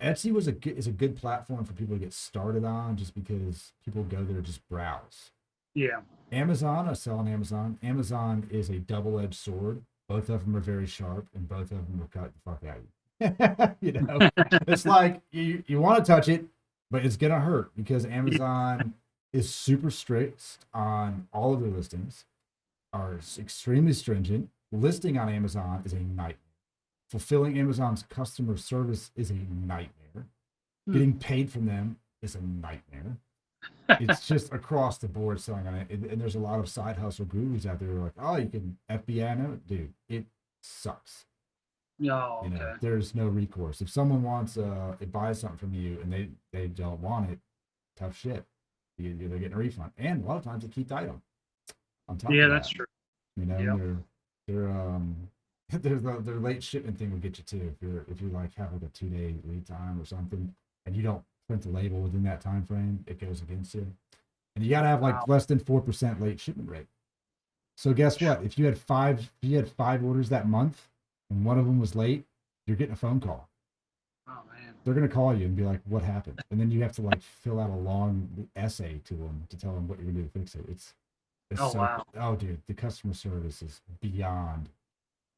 Etsy is a good platform for people to get started on, just because people go there to just browse. yeah, Amazon, I sell on Amazon. Amazon is a double-edged sword. Both of them are very sharp, and both of them will cut the fuck out of you. It's like you want to touch it, but it's gonna hurt because Amazon is super strict on all of their listings, are extremely stringent. Listing on Amazon is a nightmare. Fulfilling Amazon's customer service is a nightmare. Hmm. Getting paid from them is a nightmare. It's just across the board selling on it. And there's a lot of side hustle gurus out there who are like, oh, you can FBA on it. Dude, it sucks. oh, okay, There's no recourse. If someone wants it buys something from you and they don't want it, tough shit. They're getting a refund. And a lot of times they keep the item on top yeah, of that's that. true. And Yeah, their late shipment thing will get you too. If you like have like a 2 day lead time or something and you don't print the label within that time frame, it goes against you. And you gotta have like wow, less than 4% late shipment rate. So guess what? If you had five orders that month and one of them was late, you're getting a phone call. oh man, They're gonna call you and be like, "What happened?" And then you have to like fill out a long essay to them to tell them what you're gonna do to fix it. It's oh so wow, oh dude, the customer service is beyond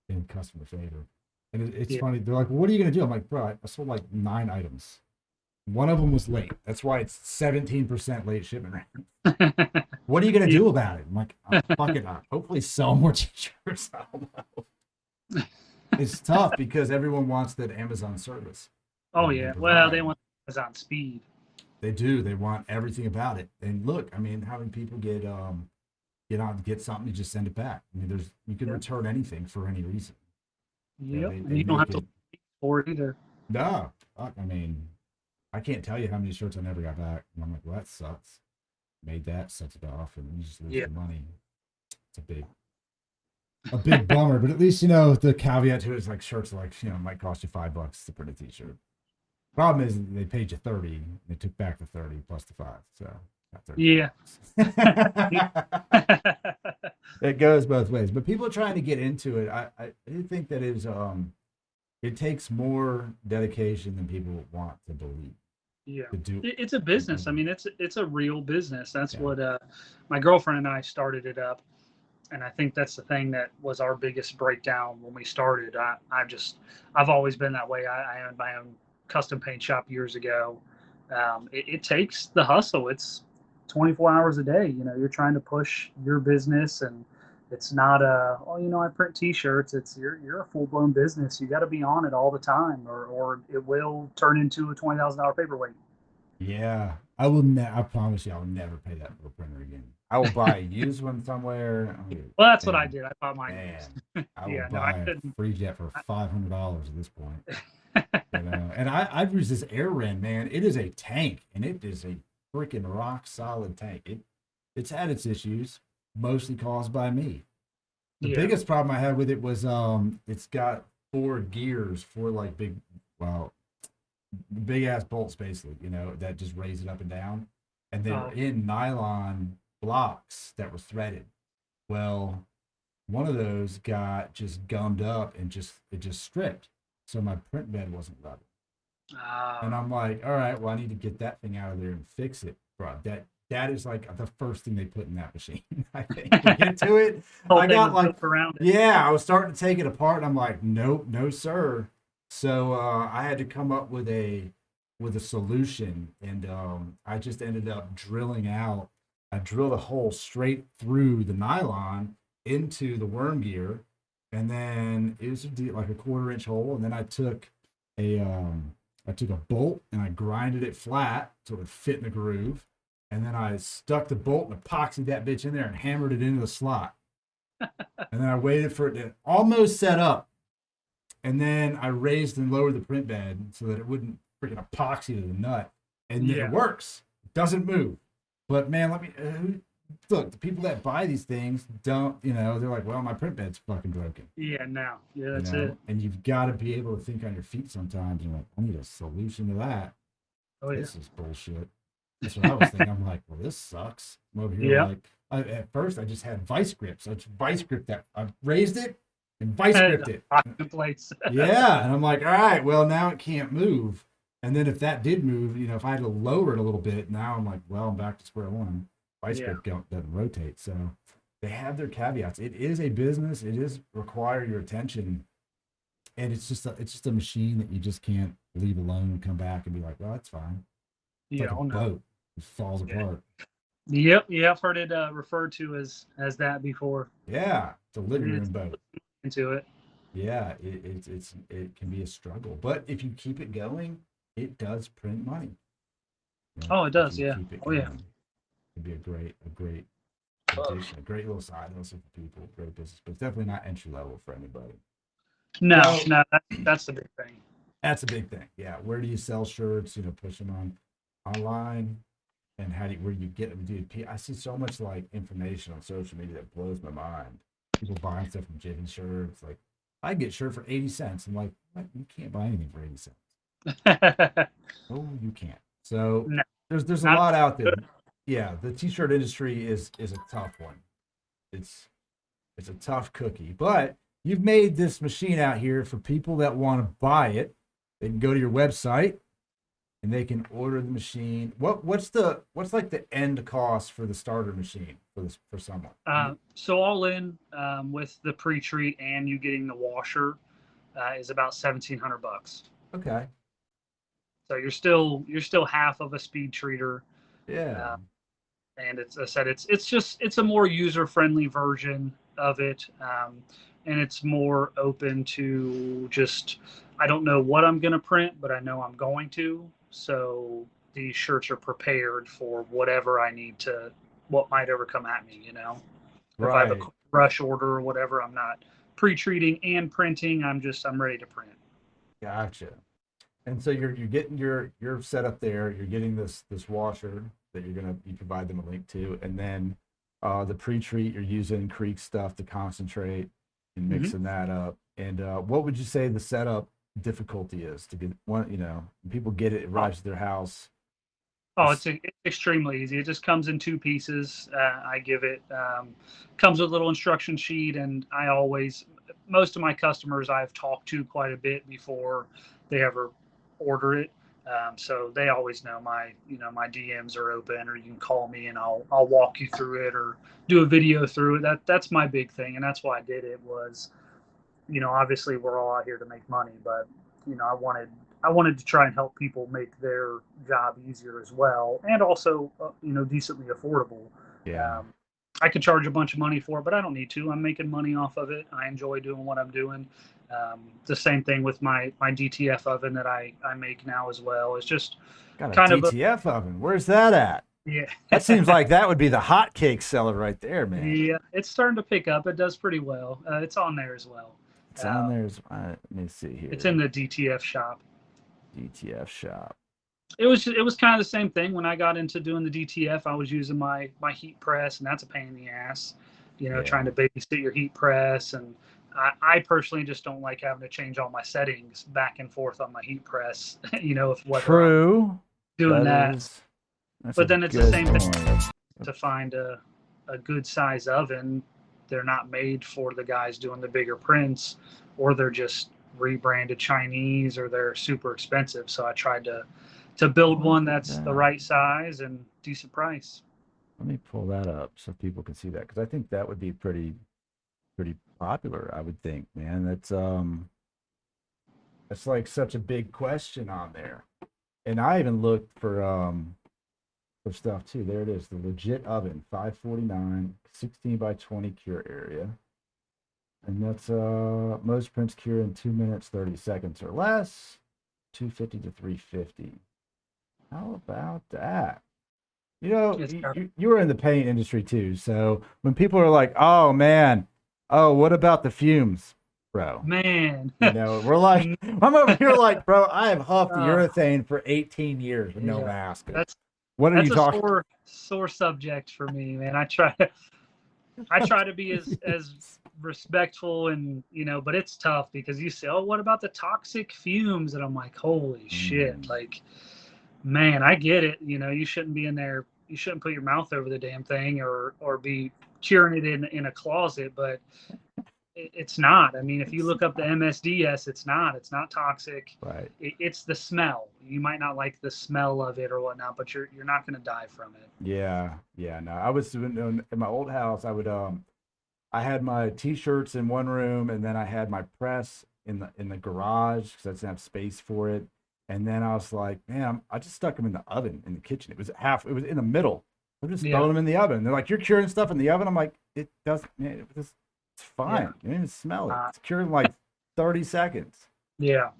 in customer favor. And it's yeah, funny. They're like, well, "What are you gonna do?" I'm like, "Bro, I sold like 9 items. One of them was late. That's why it's 17% late shipment rate. What are you gonna yeah, do about it?" I'm like, "Fuck it. Hopefully sell more t-shirts." I don't know. It's tough because everyone wants that Amazon service oh they yeah. Well, they provide. want Amazon speed. They do. They want everything about it. And look, I mean, having people get something, you just send it back. I mean, you can Yeah, return anything for any reason. yep, and They you don't make have to it. wait for it either. No, fuck, I mean, I can't tell you how many shirts I never got back. And I'm like, well, that sucks. Made that, sets it off, and you just lose Yeah, the money. It's a big bummer. But at least the caveat to it is like shirts are like might cost you $5 to print a t-shirt. Problem is they paid you 30. And they took back the 30 plus the 5, so got yeah. $35. It goes both ways. But people are trying to get into it. I do think that it takes more dedication than people want to believe Yeah, to do. it's a business. I mean, it's a real business. That's Yeah. what my girlfriend and I started it up, and I think that's the thing that was our biggest breakdown when we started. I've always been that way. I owned my own custom paint shop years ago. It takes the hustle. It's 24 hours a day. You're trying to push your business, and it's not I print T-shirts. It's you're a full blown business. You got to be on it all the time, or it will turn into a $20,000 paperweight. Yeah, I promise you, I will never pay that for a printer again. I will buy a used one somewhere. Well, that's what I And did. I bought mine man, used. I will Yeah, no, I buy a couldn't. free jet for I, $500 at this point. And I've used this air ren, man. It is a tank, and it is a freaking rock solid tank. It's had its issues, mostly caused by me. The yeah. biggest problem I had with it was it's got four gears, four like well big ass bolts basically, that just raise it up and down. And they were Oh, in nylon blocks that were threaded. Well, one of those got just gummed up and it just stripped. So my print bed wasn't rubbing. And uh, I'm like, all right, well, I need to get that thing out of there and fix it, bro. That is like the first thing they put in that machine. I think to get to it, whole I thing got was like, built around it. yeah, I was starting to take it apart, and I'm like, nope, no, sir. So I had to come up with a solution, and I just ended up drilling out. I drilled a hole straight through the nylon into the worm gear, and then it was like a 1/4-inch hole, and then I took a bolt and I grinded it flat so it would fit in the groove, and then I stuck the bolt and epoxied that bitch in there and hammered it into the slot, and then I waited for it to almost set up, and then I raised and lowered the print bed so that it wouldn't freaking epoxy to the nut, and it works. It doesn't move. But man, look, the people that buy these things don't, they're like, well, my print bed's fucking broken. Yeah, that's it. And you've got to be able to think on your feet sometimes. And like, I need a solution to that. Oh, yeah. This is bullshit. That's what I was thinking. I'm like, well, this sucks. I'm over here at first I just had vice grips. I just vice gripped that. I raised it and vice gripped it. Yeah, and I'm like, all right, well, now it can't move. And then if that did move, if I had to lower it a little bit, now I'm like, well, I'm back to square one. Vice grip doesn't rotate. So they have their caveats. It is a business. It is require your attention. And it's just a machine that you just can't leave alone and come back and be like, well, that's fine. It's like a boat. It falls apart. Yep. Yeah, I've heard it referred to as that before. Yeah. It's a living room boat. Into it. Yeah, it can be a struggle. But if you keep it going, it does print money. It does, yeah. It'd be a great addition, a great little side hustle for people, great business, but it's definitely not entry level for anybody. No, that's the big thing. That's a big thing. Yeah. Where do you sell shirts? Push them online, and where do you get them? Dude, I see so much like information on social media that blows my mind. People buying stuff from Jiffy Shirts. Like, I get a shirt for 80 cents. I'm like, what? You can't buy anything for 80 cents. Oh, you can't. So there's a lot out there. Yeah, the t-shirt industry is a tough one. It's a tough cookie, but you've made this machine out here for people that want to buy it. They can go to your website and they can order the machine. What's like the end cost for the starter machine for someone? So all in with the pre-treat and you getting the washer is about $1,700. Okay. So you're still half of a speed treater. Yeah. And it's a more user-friendly version of it, and it's more open to just, I don't know what I'm going to print, but I know I'm going to. So these shirts are prepared for whatever I need to, what might ever come at me, If I have a rush order or whatever, I'm not pre-treating and printing. I'm ready to print. Gotcha. And so you're getting your setup there. You're getting this washer that you provide them a link to, and then the pre-treat, you're using Creek stuff to concentrate and mixing that up. And what would you say the setup difficulty is to get one? People get it arrives at their house. It's extremely easy. It just comes in 2 pieces. I give it comes with a little instruction sheet, and most of my customers I've talked to quite a bit before they ever order it. So they always know my DMs are open, or you can call me and I'll walk you through it or do a video through it. That's my big thing. And that's why I did it was, obviously we're all out here to make money, but I wanted to try and help people make their job easier as well. And also, decently affordable. Yeah. I could charge a bunch of money for it, but I don't need to. I'm making money off of it. I enjoy doing what I'm doing. The same thing with my DTF oven that I make now as well. It's just got a DTF oven. Where's that at? Yeah. That seems like that would be the hotcake seller right there, man. Yeah, it's starting to pick up. It does pretty well. It's on there as well. It's on there. Let me see here. It's in the DTF shop. DTF shop. It was kind of the same thing when I got into doing the DTF. I was using my heat press, and that's a pain in the ass. Trying to babysit your heat press, and I personally just don't like having to change all my settings back and forth on my heat press. True. Doing that. But then it's the same thing to find a good size oven. They're not made for the guys doing the bigger prints, or they're just rebranded Chinese, or they're super expensive. So I tried to build one that's the right size and decent price. Let me pull that up so people can see that, because I think that would be pretty popular. I would think, man. That's like such a big question on there. And I even looked for stuff too. There it is, the legit oven, $549, 16 by 20 cure area. And that's most prints cure in 2 minutes 30 seconds or less, 250 to 350. How about that? You know, It's got, you were in the paint industry too. So when people are like, "Oh man, oh what about the fumes, bro?" man. You know, we're like, I'm over here like, bro, I have huffed the Uh, urethane for 18 years with no yeah, mask. that's What are you that's a talking? sore subject for me, man. I try to be as respectful and but it's tough because you say, oh, what about the toxic fumes? And I'm like, holy shit, Mm, like, man, I get it. You shouldn't be in there. You shouldn't put your mouth over the damn thing or be curing it in a closet, but it's not. I mean, if you look up the MSDS, it's not. It's not toxic. right. It's the smell. You might not like the smell of it or whatnot, but you're not going to die from it. Yeah, yeah. No, I was in my old house. I had my t-shirts in one room, and then I had my press in the garage because I didn't have space for it. And then I was like, man, I just stuck them in the oven in the kitchen. It was in the middle. I'm just Yeah. throwing them in the oven. They're like, you're curing stuff in the oven. I'm like, it doesn't. Man, it's fine. Yeah. You don't even smell it. Uh, It's cured in like 30 seconds. yeah.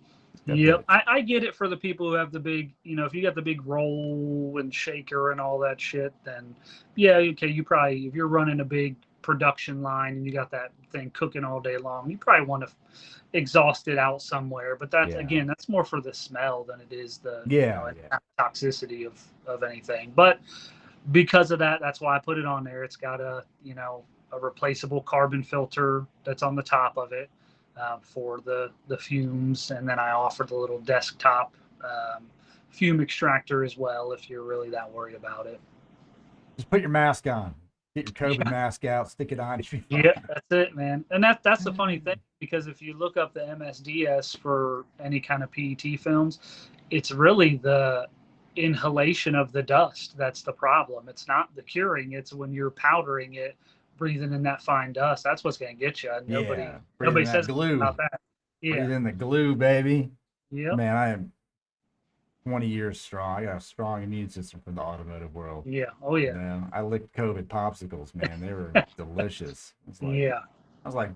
That Yep. bitch. I get it for the people who have the big, if you got the big roll and shaker and all that shit, then yeah, okay, you probably, if you're running a big production line and you got that thing cooking all day long, you probably want to exhaust it out somewhere. But that's, Yeah. again, that's more for the smell than it is the, Yeah. Yeah. toxicity of anything. But because of that, that's why I put it on there. It's got a replaceable carbon filter that's on the top of it for the fumes, and then I offered the little desktop fume extractor as well if you're really that worried about it. Just put your mask on. Get your COVID mask out. Stick it on. You should be Yeah, that's it, man. And that's the funny thing because if you look up the MSDS for any kind of PET films, it's really the inhalation of the dust that's the problem. It's not the curing; it's when you're powdering it, breathing in that fine dust. That's what's going to get you. Yeah. Breathe Nobody in that says glue. about that. Breathe Yeah. in the glue, baby. Yep. Man, I am 20 years strong. I got a strong immune system from the automotive world. Yeah. Oh You yeah. know, I licked COVID popsicles, man. They were delicious. Yeah. I was like,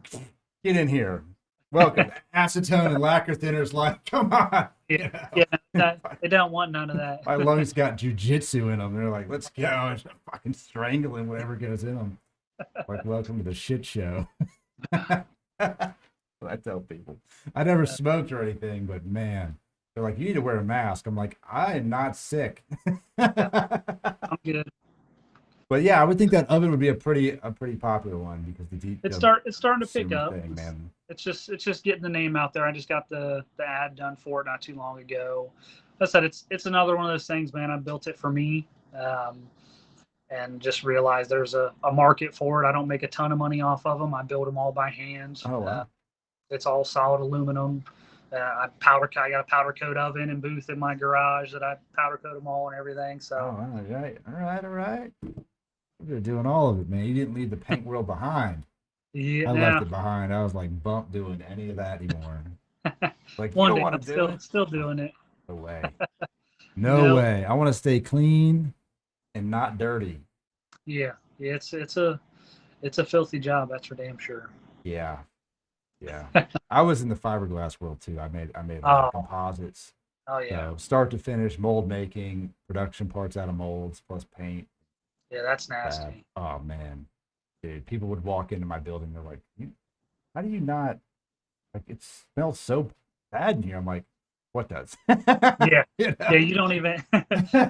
get in here. Welcome. Acetone and lacquer thinners, like, come on. Yeah. You know? Yeah. They don't want none of that. My lungs got jujitsu in them. They're like, let's go. I'm just fucking strangling whatever goes in them. Like, welcome to the shit show. I tell people. I never smoked or anything, but man, they're like, you need to wear a mask. I'm like, I am not sick. I'm good. But yeah, I would think that oven would be a pretty popular one because It's the starting to pick consumer up. thing, man. It's just getting the name out there. I just got the ad done for it not too long ago. Like I said, it's another one of those things, man. I built it for me, and just realized there's a market for it. I don't make a ton of money off of them. I build them all by hand. Oh wow. It's all solid aluminum. I got a powder coat oven and booth in my garage that I powder coat them all and everything. Oh, So all right, all right. You're doing all of it, man. You didn't leave the paint world behind. yeah, I now left it behind. I was like, bump doing any of that anymore. Like, you one don't day want I'm to do it? still doing it. No way. No No, way. I want to stay clean and not dirty. yeah, it's a filthy job. That's for damn sure. Yeah. Yeah. I was in the fiberglass world too. I made a lot of Oh, composites. oh yeah, So start to finish, mold making, production parts out of molds, plus paint. yeah. That's Bad. nasty. Oh man. Dude, people would walk into my building, they're like, how do you not like it smells so bad in here? I'm like, what does? Yeah, You yeah. know? You don't even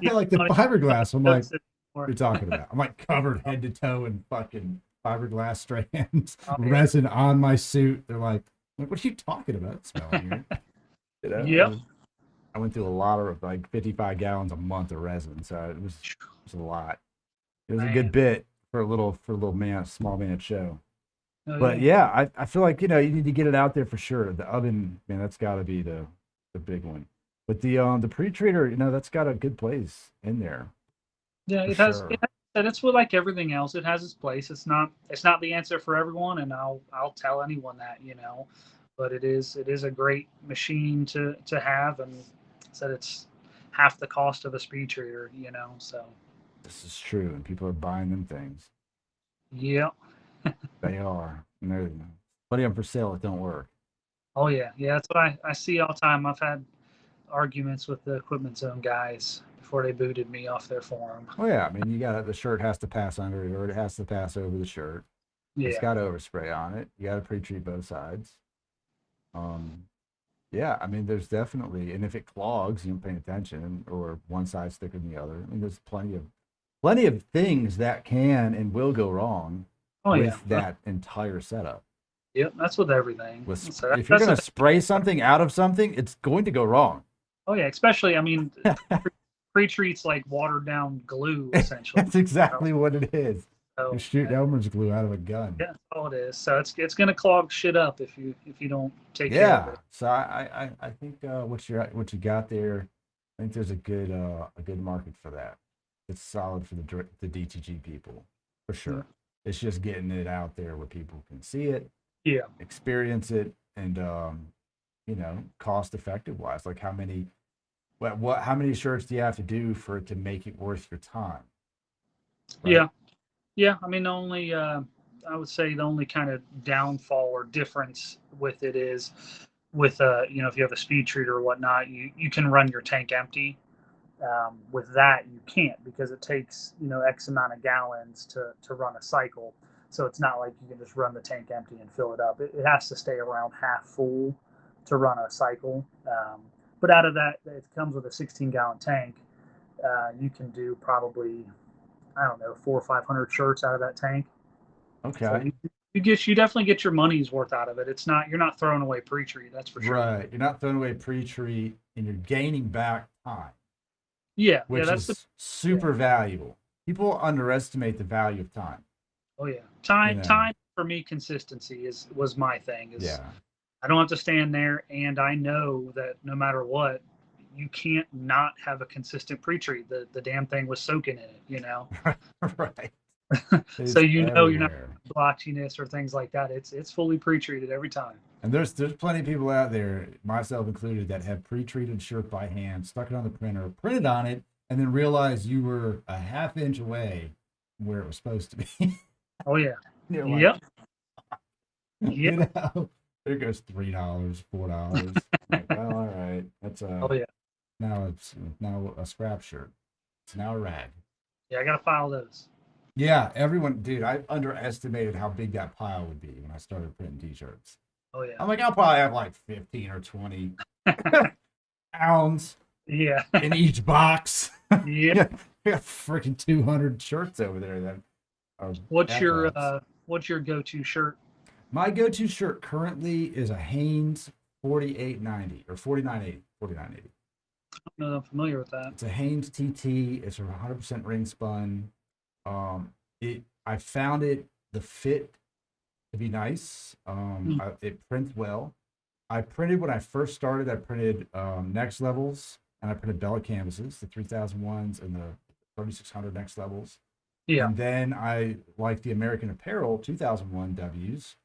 you Like the don't even fiberglass. I'm like, notice it What are anymore. you talking about? I'm like covered head to toe in fucking fiberglass strands, Oh, yeah. resin on my suit. They're like, what are you talking about? It's smelling here. You know, Yep. I went through a lot of like 55 gallons a month of resin, so it was a lot. It was a good Man. bit for a little man, small man show. Oh, But yeah. yeah, I feel like you need to get it out there for sure. The oven, man, that's got to be the big one. But the pre-treater, that's got a good place in there Yeah, for it has. sure. And it's with like everything else. It has its place. It's not the answer for everyone, and I'll tell anyone that. But it is a great machine to have, and said it's half the cost of a speed treater. So This is true, and people are buying them things. yeah, They are, and they're plenty of them for sale that don't work. Oh yeah, yeah. That's what I see all the time. I've had arguments with the Equipment Zone guys before they booted me off their forum. Oh yeah, I mean, the shirt has to pass under it, or it has to pass over the shirt. It's Yeah, got overspray on it. You got to pre-treat both sides. Um, yeah, I mean, there's definitely, and if it clogs, you don't pay attention, or one side's thicker than the other. I mean, there's plenty of things that can and will go wrong oh yeah, with that entire setup. yep. That's with everything. With So if you're that's going to spray something out of something, it's going to go wrong. oh yeah, especially I mean, pre-treats like watered down glue essentially. That's exactly what it is. So, You shoot Elmer's glue out of a gun. yeah, that's all it is. So it's gonna clog shit up if you don't take care of Yeah. it. So I think what you got there, I think there's a good market for that. It's solid for the DTG people for sure. Yeah. It's just getting it out there where people can see it, Yeah, experience it, and cost effective wise. Like how many shirts do you have to do for it to make it worth your time? Right? yeah, yeah. I mean, the only I would say the only kind of downfall or difference with it is with if you have a speed treater or whatnot, you can run your tank empty. With that, you can't because it takes X amount of gallons to run a cycle. So it's not like you can just run the tank empty and fill it up. It has to stay around half full to run a cycle. But out of that, it comes with a 16-gallon tank. You can do probably, I don't know, 400 or 500 shirts out of that tank. Okay. So you definitely get your money's worth out of it. You're not throwing away pre-treat, that's for sure. Right. You're not throwing away pre-treat, and you're gaining back time. Yeah, which is super valuable. People underestimate the value of time. Oh yeah, time for me, consistency was my thing. Yeah. I don't have to stand there, and I know that no matter what, you can't not have a consistent pre-treat. The damn thing was soaking in it, Right. So you're not everywhere. blotchiness or things like that. It's fully pre-treated every time. And there's plenty of people out there, myself included, that have pre-treated shirt by hand, stuck it on the printer, printed on it, and then realized you were a half inch away from where it was supposed to be. Oh yeah. Like, Yep. There goes $3, $4. Like, well, all right. That's Oh yeah. now a scrap shirt. It's now a rag. Yeah, I gotta file those. Yeah, dude, I underestimated how big that pile would be when I started printing t-shirts. Oh yeah. I'm like, I'll probably have like 15 or 20 pounds Yeah. in each box. Yeah. We got freaking 200 shirts over there that are What's your efforts. go-to shirt? My go-to shirt currently is a Hanes 4890 or 4980. 4980. I don't know, I'm familiar with that. It's a Hanes TT. It's a 100% ring spun. I found the fit to be nice. It prints well. I printed when I first started. I printed next levels, and I printed Bella canvases, the 3001s and the 3600 next levels. Yeah. And then I like the American Apparel 2001 Ws.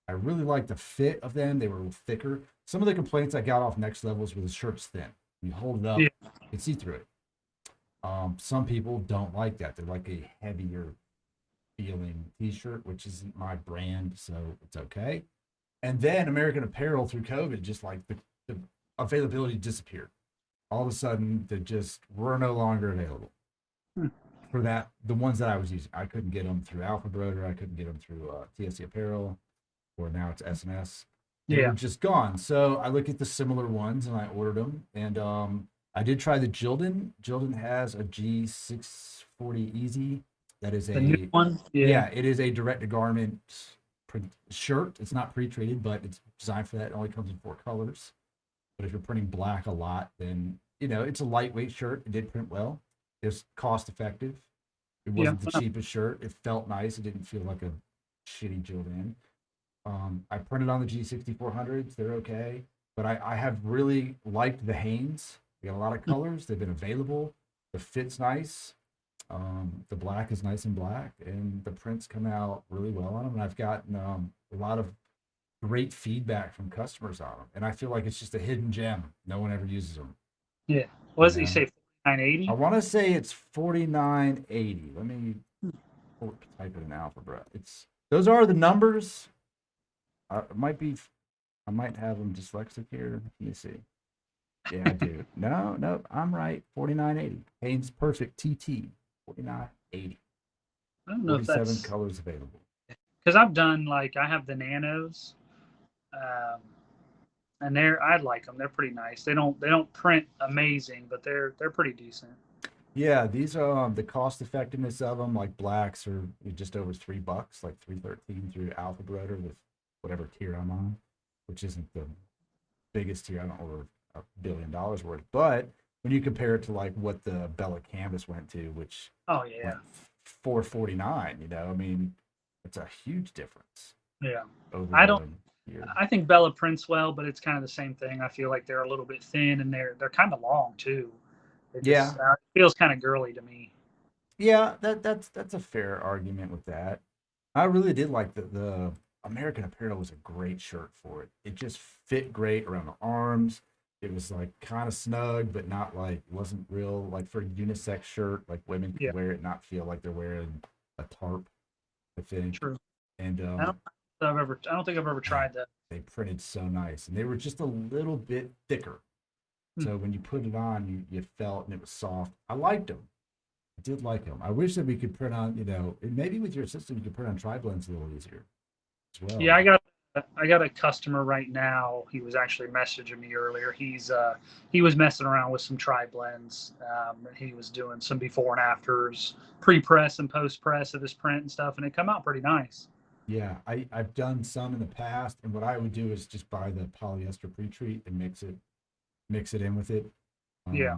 I really like the fit of them. They were a little thicker. Some of the complaints I got off next levels were the shirt's thin. You hold it up, you can see through it. Some people don't like that. They like a heavier feeling t-shirt, which isn't my brand, so it's okay. And then American Apparel through COVID, just like the availability disappeared. All of a sudden, they just were no longer available. For the ones that I was using. I couldn't get them through Alpha Broder. I couldn't get them through TSC Apparel, or now it's S&S. They were just gone. So I looked at the similar ones and I ordered them. And I did try the Jilden. Jilden has a G640 Easy. That is The new one? Yeah. It is a direct-to-garment print shirt. It's not pre-treated, but it's designed for that. It only comes in 4 colors. But if you're printing black a lot, then, it's a lightweight shirt. It did print well. It's cost-effective. It wasn't the cheapest shirt. It felt nice. It didn't feel like a shitty Jilden. I printed on the G6400s. They're okay. But I have really liked the Hanes. They got a lot of colors. They've been available. The fit's nice. The black is nice and black. And the prints come out really well on them. And I've gotten a lot of great feedback from customers on them. And I feel like it's just a hidden gem. No one ever uses them. Yeah. What does he say, 4980? I want to say it's 4980. Let me type it in alphabet. Those are the numbers. it might be. I might have them dyslexic here. Let me see. Yeah, I do. No, I'm right. 49.80. Hanes Perfect TT. 49.80. I don't know if 47 that's colors available. because I've done like I have the nanos, um, and I like them. They're pretty nice. They don't print amazing, but they're pretty decent. Yeah, these are the cost effectiveness of them. Like blacks are just over $3, like 313 through Alphabet with whatever tier I'm on, which isn't the biggest tier. I don't know, over $1 billion worth. But when you compare it to like what the Bella Canvas went to, which Oh yeah, went 449, I mean, it's a huge difference yeah. over I don't. the year. I think Bella prints well, but it's kind of the same thing. I feel like they're a little bit thin and they're kind of long too. It Yeah, just feels kind of girly to me. yeah, that's a fair argument with that. I really did like the American Apparel was a great shirt for it. It just fit great around the arms. It was like kind of snug, but not like wasn't real like for a unisex shirt. Like women Yeah, could wear it, not feel like they're wearing a tarp. I think, true. and I don't think I've ever man, tried that. they printed so nice, and they were just a little bit thicker. Hmm. So when you put it on, you felt and it was soft. I liked them. I did like them. I wish that we could print on, maybe with your system you could print on tri-blends a little easier as well. Yeah, I got a customer right now. He was actually messaging me earlier. He was messing around with some tri blends. He was doing some before and afters, pre press and post press of his print and stuff, and it come out pretty nice. Yeah, I've done some in the past, and what I would do is just buy the polyester pre-treat and mix it in with it. Yeah,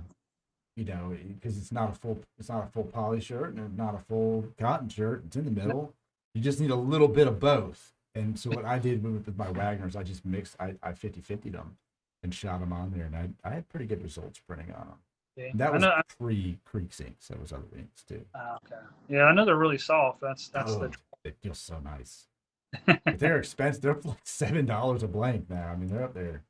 Um, because it's not a full poly shirt and not a full cotton shirt. It's in the middle. You just need a little bit of both. And so what I did with my Wagners, I just mixed, I 50/50 them and shot them on there, and I had pretty good results printing on them. yeah. And that I was know. pre-Creeks ink, so it was other inks too. Okay. Yeah, I know they're really soft. That's Oh, the. it feels so nice. But they're expensive. They're like $7 a blank now. I mean, they're up there.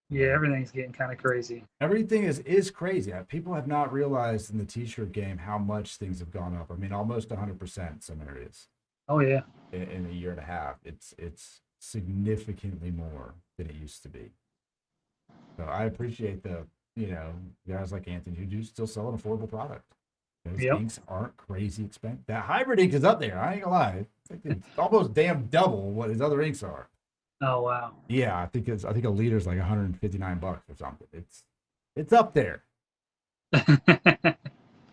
Yeah, everything's getting kind of crazy. Everything is crazy. People have not realized in the t-shirt game how much things have gone up. I mean, almost 100% in some areas Oh yeah, in a year and a half. It's significantly more than it used to be. So I appreciate guys like Anthony who do still sell an affordable product. Those yep. inks aren't crazy expensive. That hybrid ink is up there. I ain't gonna lie. It's almost damn double what his other inks are. Oh wow. Yeah, I think a liter is like $159 or something. It's up there,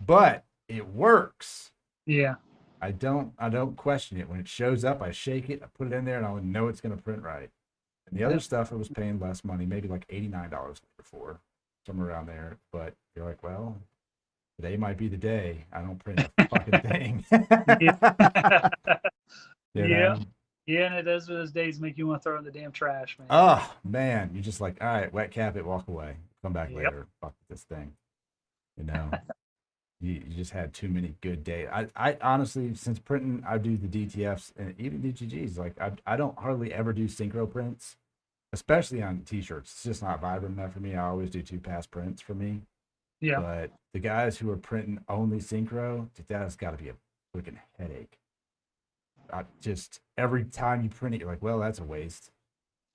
but it works. Yeah. I don't question it. When it shows up, I shake it, I put it in there, and I know it's gonna print right. And the other stuff I was paying less money, maybe like $89 for, somewhere around there. But you're like, well, today might be the day I don't print a fucking thing. Yeah. You Yeah. know? Yeah, and it does those days make you want to throw it in the damn trash, man. Oh man, you're just like, all right, wet cap it, walk away, come back Yep. later, fuck this thing. You know, you just had too many good days. I honestly, since printing, I do the DTFs and even DGGs. Like I don't hardly ever do synchro prints, especially on t-shirts. It's just not vibrant enough for me. I always do 2-pass prints for me. Yeah. But the guys who are printing only synchro, that has got to be a freaking headache. Every time you print it, you're like, well, that's a waste.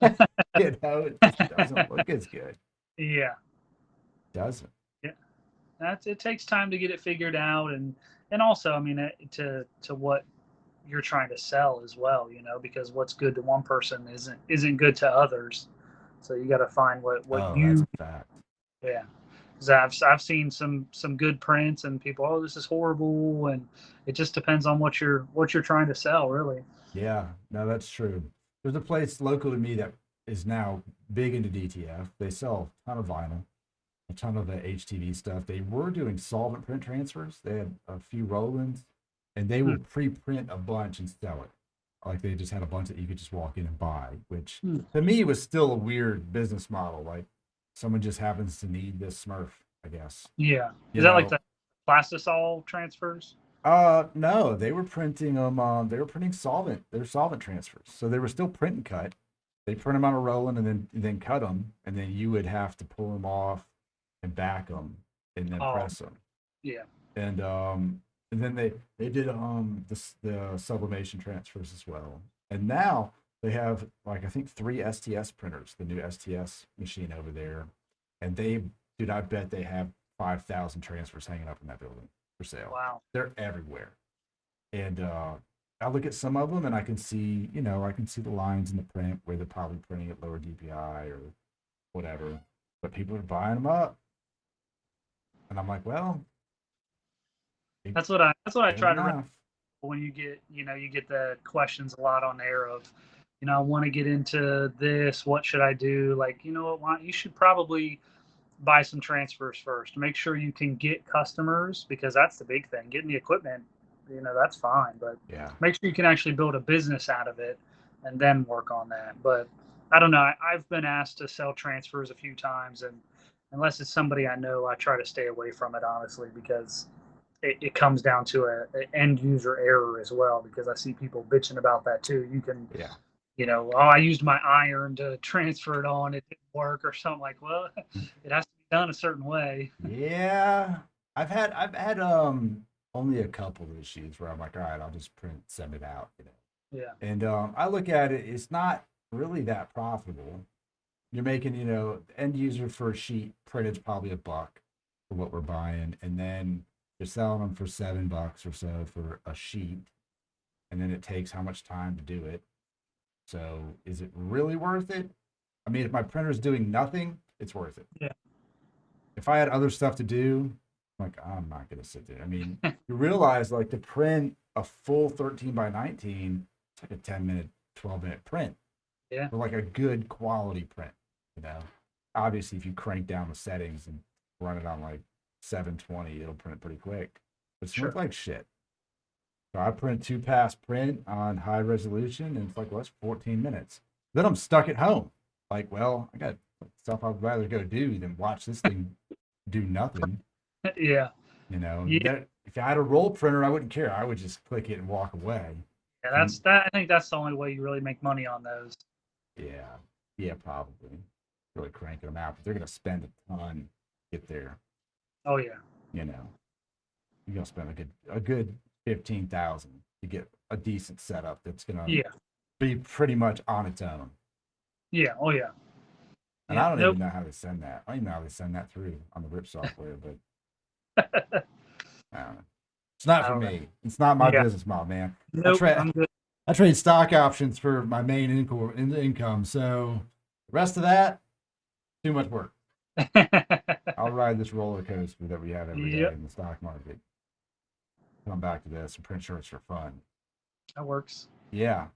It just doesn't look as good. Yeah. Doesn't. Yeah. It takes time to get it figured out, and also, I mean, to what you're trying to sell as well, because what's good to one person isn't good to others. So you got to find what Oh, you. that's a fact. Yeah. Because I've seen some good prints and people, oh, this is horrible, and it just depends on what you're trying to sell, really. Yeah, no, that's true. There's a place local to me that is now big into DTF. They sell a ton of vinyl, a ton of the HTV stuff. They were doing solvent print transfers. They had a few roll-ins, and they will pre-print a bunch and sell it. Like they just had a bunch that you could just walk in and buy, which to me was still a weird business model. Like someone just happens to need this Smurf, I guess. Yeah. You Is that know? like the plastisol transfers? No, they were printing them. They were printing solvent. They're solvent transfers, so they were still print and cut. They print them on a rolling and then cut them, and then you would have to pull them off and back them and then press them. Yeah. And then they did the sublimation transfers as well. And now They have like I think 3 STS printers, the new STS machine over there, and dude, I bet they have 5,000 transfers hanging up in that building for sale. Wow. They're everywhere, and I look at some of them and I can see, I can see the lines in the print where they're probably printing at lower DPI or whatever, but people are buying them up, and I'm like, well, That's what I try to enough. when you get you get the questions a lot on there of I want to get into this, what should I do? Like, what, you should probably buy some transfers first, make sure you can get customers, because that's the big thing. Getting the equipment, that's fine, but Yeah. make sure you can actually build a business out of it and then work on that. But I don't know, I've been asked to sell transfers a few times, and unless it's somebody I know, I try to stay away from it, honestly, because it comes down to a end user error as well, because I see people bitching about that too. You can, oh, I used my iron to transfer it on, it didn't work or something. Like, well, it has to be done a certain way. Yeah. I've had only a couple of issues where I'm like, all right, I'll just send it out, Yeah. And I look at it, it's not really that profitable. You're making, end user for a sheet printed probably $1 for what we're buying, and then you're selling them for $7 or so for a sheet, and then it takes how much time to do it. So is it really worth it? I mean, if my printer's doing nothing, it's worth it. Yeah. If I had other stuff to do, like, I'm not going to sit there. I mean, you realize, like, to print a full 13 by 19, it's like a 10-minute, 12-minute print. Yeah. For like a good quality print, Obviously, if you crank down the settings and run it on like 720, it'll print pretty quick. But it looks like shit. So I print 2-pass print on high resolution, and it's like, well, that's 14 minutes. Then I'm stuck at home. Like, well, I got stuff I'd rather go do than watch this thing do nothing. Yeah. If I had a roll printer, I wouldn't care. I would just click it and walk away. Yeah, I think that's the only way you really make money on those. Yeah, probably. Really cranking them out, but they're going to spend a ton to get there. Oh yeah. You're going to spend a good 15,000 to get a decent setup that's going to be pretty much on its own. Yeah. Oh yeah. And I don't even know how to send that. I don't even know how to send that through on the RIP software, but I don't know. It's not for me. It's not my business model, man. Nope, I'm good. I trade stock options for my main income, so the rest of that, too much work. I'll ride this roller coaster that we have every day in the stock market. Come back to this and print shirts for fun. That works. Yeah.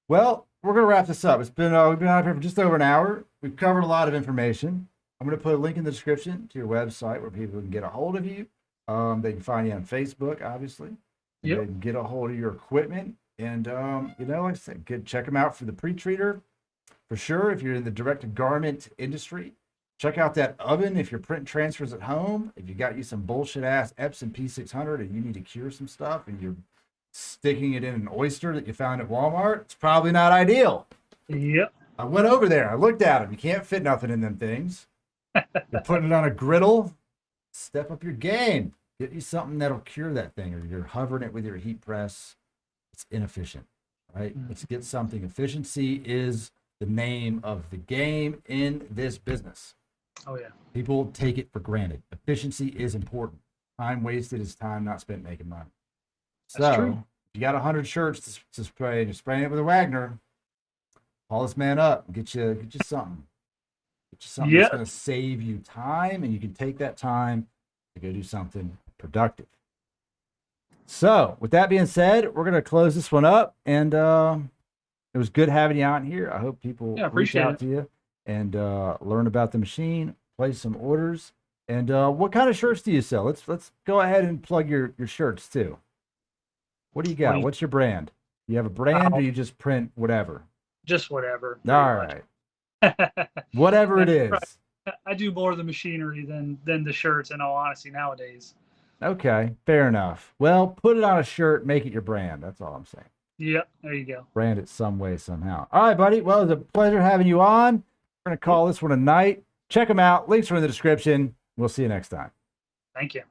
Well, we're gonna wrap this up. It's been we've been out here for just over an hour. We've covered a lot of information. I'm gonna put a link in the description to your website where people can get a hold of you. They can find you on Facebook, obviously. They can get a hold of your equipment. And, like I said, check them out for the pre-treater. For sure, if you're in the direct-to-garment industry, check out that oven if you're printing transfers at home. If you got you some bullshit-ass Epson P600 and you need to cure some stuff and you're sticking it in an oyster that you found at Walmart, it's probably not ideal. Yep. I went over there. I looked at them. You can't fit nothing in them things. You're putting it on a griddle. Step up your game. Get you something that'll cure that thing, or you're hovering it with your heat press. It's inefficient, right? Let's get something. Efficiency is the name of the game in this business. Oh yeah. People take it for granted. Efficiency is important. Time wasted is time not spent making money. That's so true. if you got 100 shirts to spray, you're spraying it with a Wagner, call this man up and get you something. Get you something that's going to save you time, and you can take that time to go do something productive. So, with that being said, we're going to close this one up, and it was good having you out here. I hope people reach out to you and learn about the machine, place some orders. And what kind of shirts do you sell? Let's go ahead and plug your shirts too. What do you got? What's your brand? You have a brand, or you just print whatever? Just whatever. All right. Whatever it is. Right. I do more of the machinery than the shirts, in all honesty, nowadays. Okay, fair enough. Well, put it on a shirt, make it your brand. That's all I'm saying. Yep, there you go. Brand it some way, somehow. All right, buddy. Well, it was a pleasure having you on. We're going to call this one a night. Check them out. Links are in the description. We'll see you next time. Thank you.